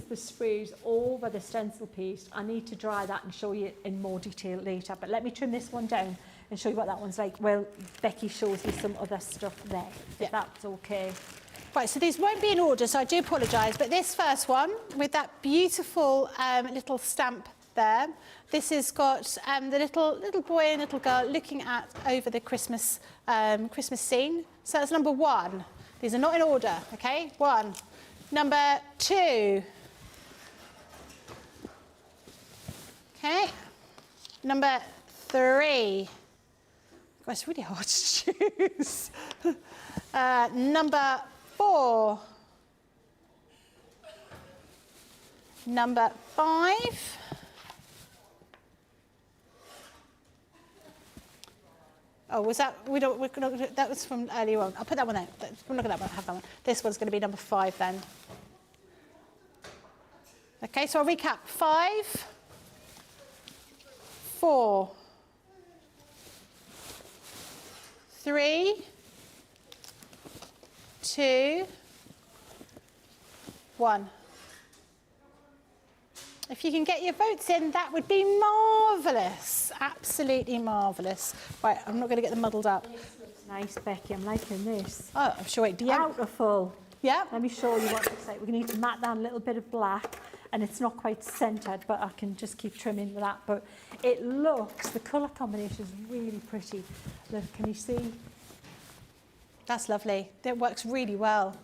the sprays over the stencil piece. I need to dry that and show you in more detail later. But let me trim this one down and show you what that one's like. Well, Becky shows you some other stuff there, if that's okay. Right, so these won't be in order, so I do apologise. But this first one, with that beautiful little stamp there, this has got the little boy and little girl looking at over the Christmas scene. So that's number 1. These are not in order, okay? 1. Number 2. Okay. Number 3. God, it's really hard to choose. Number 4. Number 5. Oh, was that? We're not gonna, that was from earlier on. I'll put that one there. We're not going to have that one. This one's going to be number 5 then. Okay, so I'll recap. 5, 4, 3, 2, 1. If you can get your votes in, that would be marvellous. Absolutely marvellous. Right, I'm not going to get them muddled up. This looks nice, Becky. I'm liking this. Oh, I'm sure. Beautiful. Yeah. Let me show you what it looks like. We're going to need to matte down a little bit of black, and it's not quite centred, but I can just keep trimming with that. But it looks, the colour combination is really pretty. Look, can you see? That's lovely. That works really well.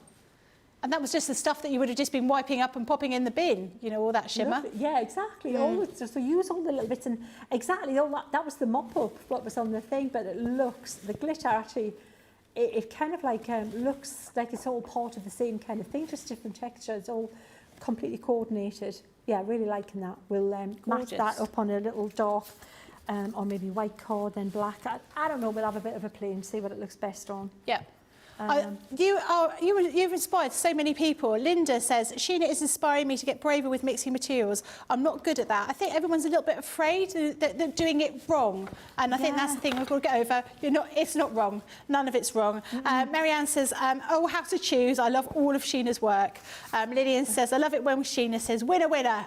And that was just the stuff that you would have just been wiping up and popping in the bin, you know, all that shimmer. Yeah, exactly. So use all the little bits, and exactly all that was the mop-up, what was on the thing, but it looks, the glitter actually, it kind of like looks like it's all part of the same kind of thing, just different texture. It's all completely coordinated. Yeah, really liking that. We'll match that up on a little dark or maybe white card, then black. I don't know, we'll have a bit of a play and see what it looks best on. Yeah. You've inspired so many people. Linda says, Sheena is inspiring me to get braver with mixing materials. I'm not good at that. I think everyone's a little bit afraid that they're doing it wrong. And I think that's the thing we've got to get over. It's not wrong. None of it's wrong. Marianne says, oh, how to choose. I love all of Sheena's work. Lillian says, I love it when Sheena says, winner, winner.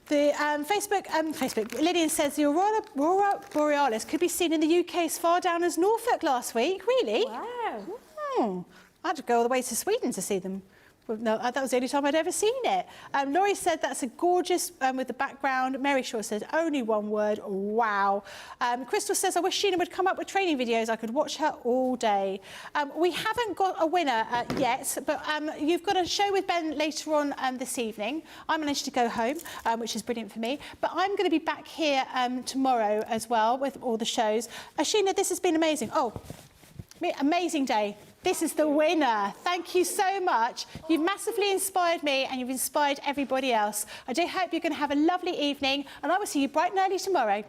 The Facebook, Lillian says the Aurora Borealis could be seen in the UK as far down as Norfolk last week. Really? Wow. I had to go all the way to Sweden to see them. Well, no, that was the only time I'd ever seen it. Laurie said that's a gorgeous with the background. Mary Shaw said only one word, wow. Crystal says I wish Sheena would come up with training videos. I could watch her all day. We haven't got a winner yet, but you've got a show with Ben later on this evening. I managed to go home, which is brilliant for me. But I'm going to be back here tomorrow as well with all the shows. Sheena, this has been amazing. Oh, amazing day. This is the winner. Thank you so much. You've massively inspired me and you've inspired everybody else. I do hope you're going to have a lovely evening, and I will see you bright and early tomorrow.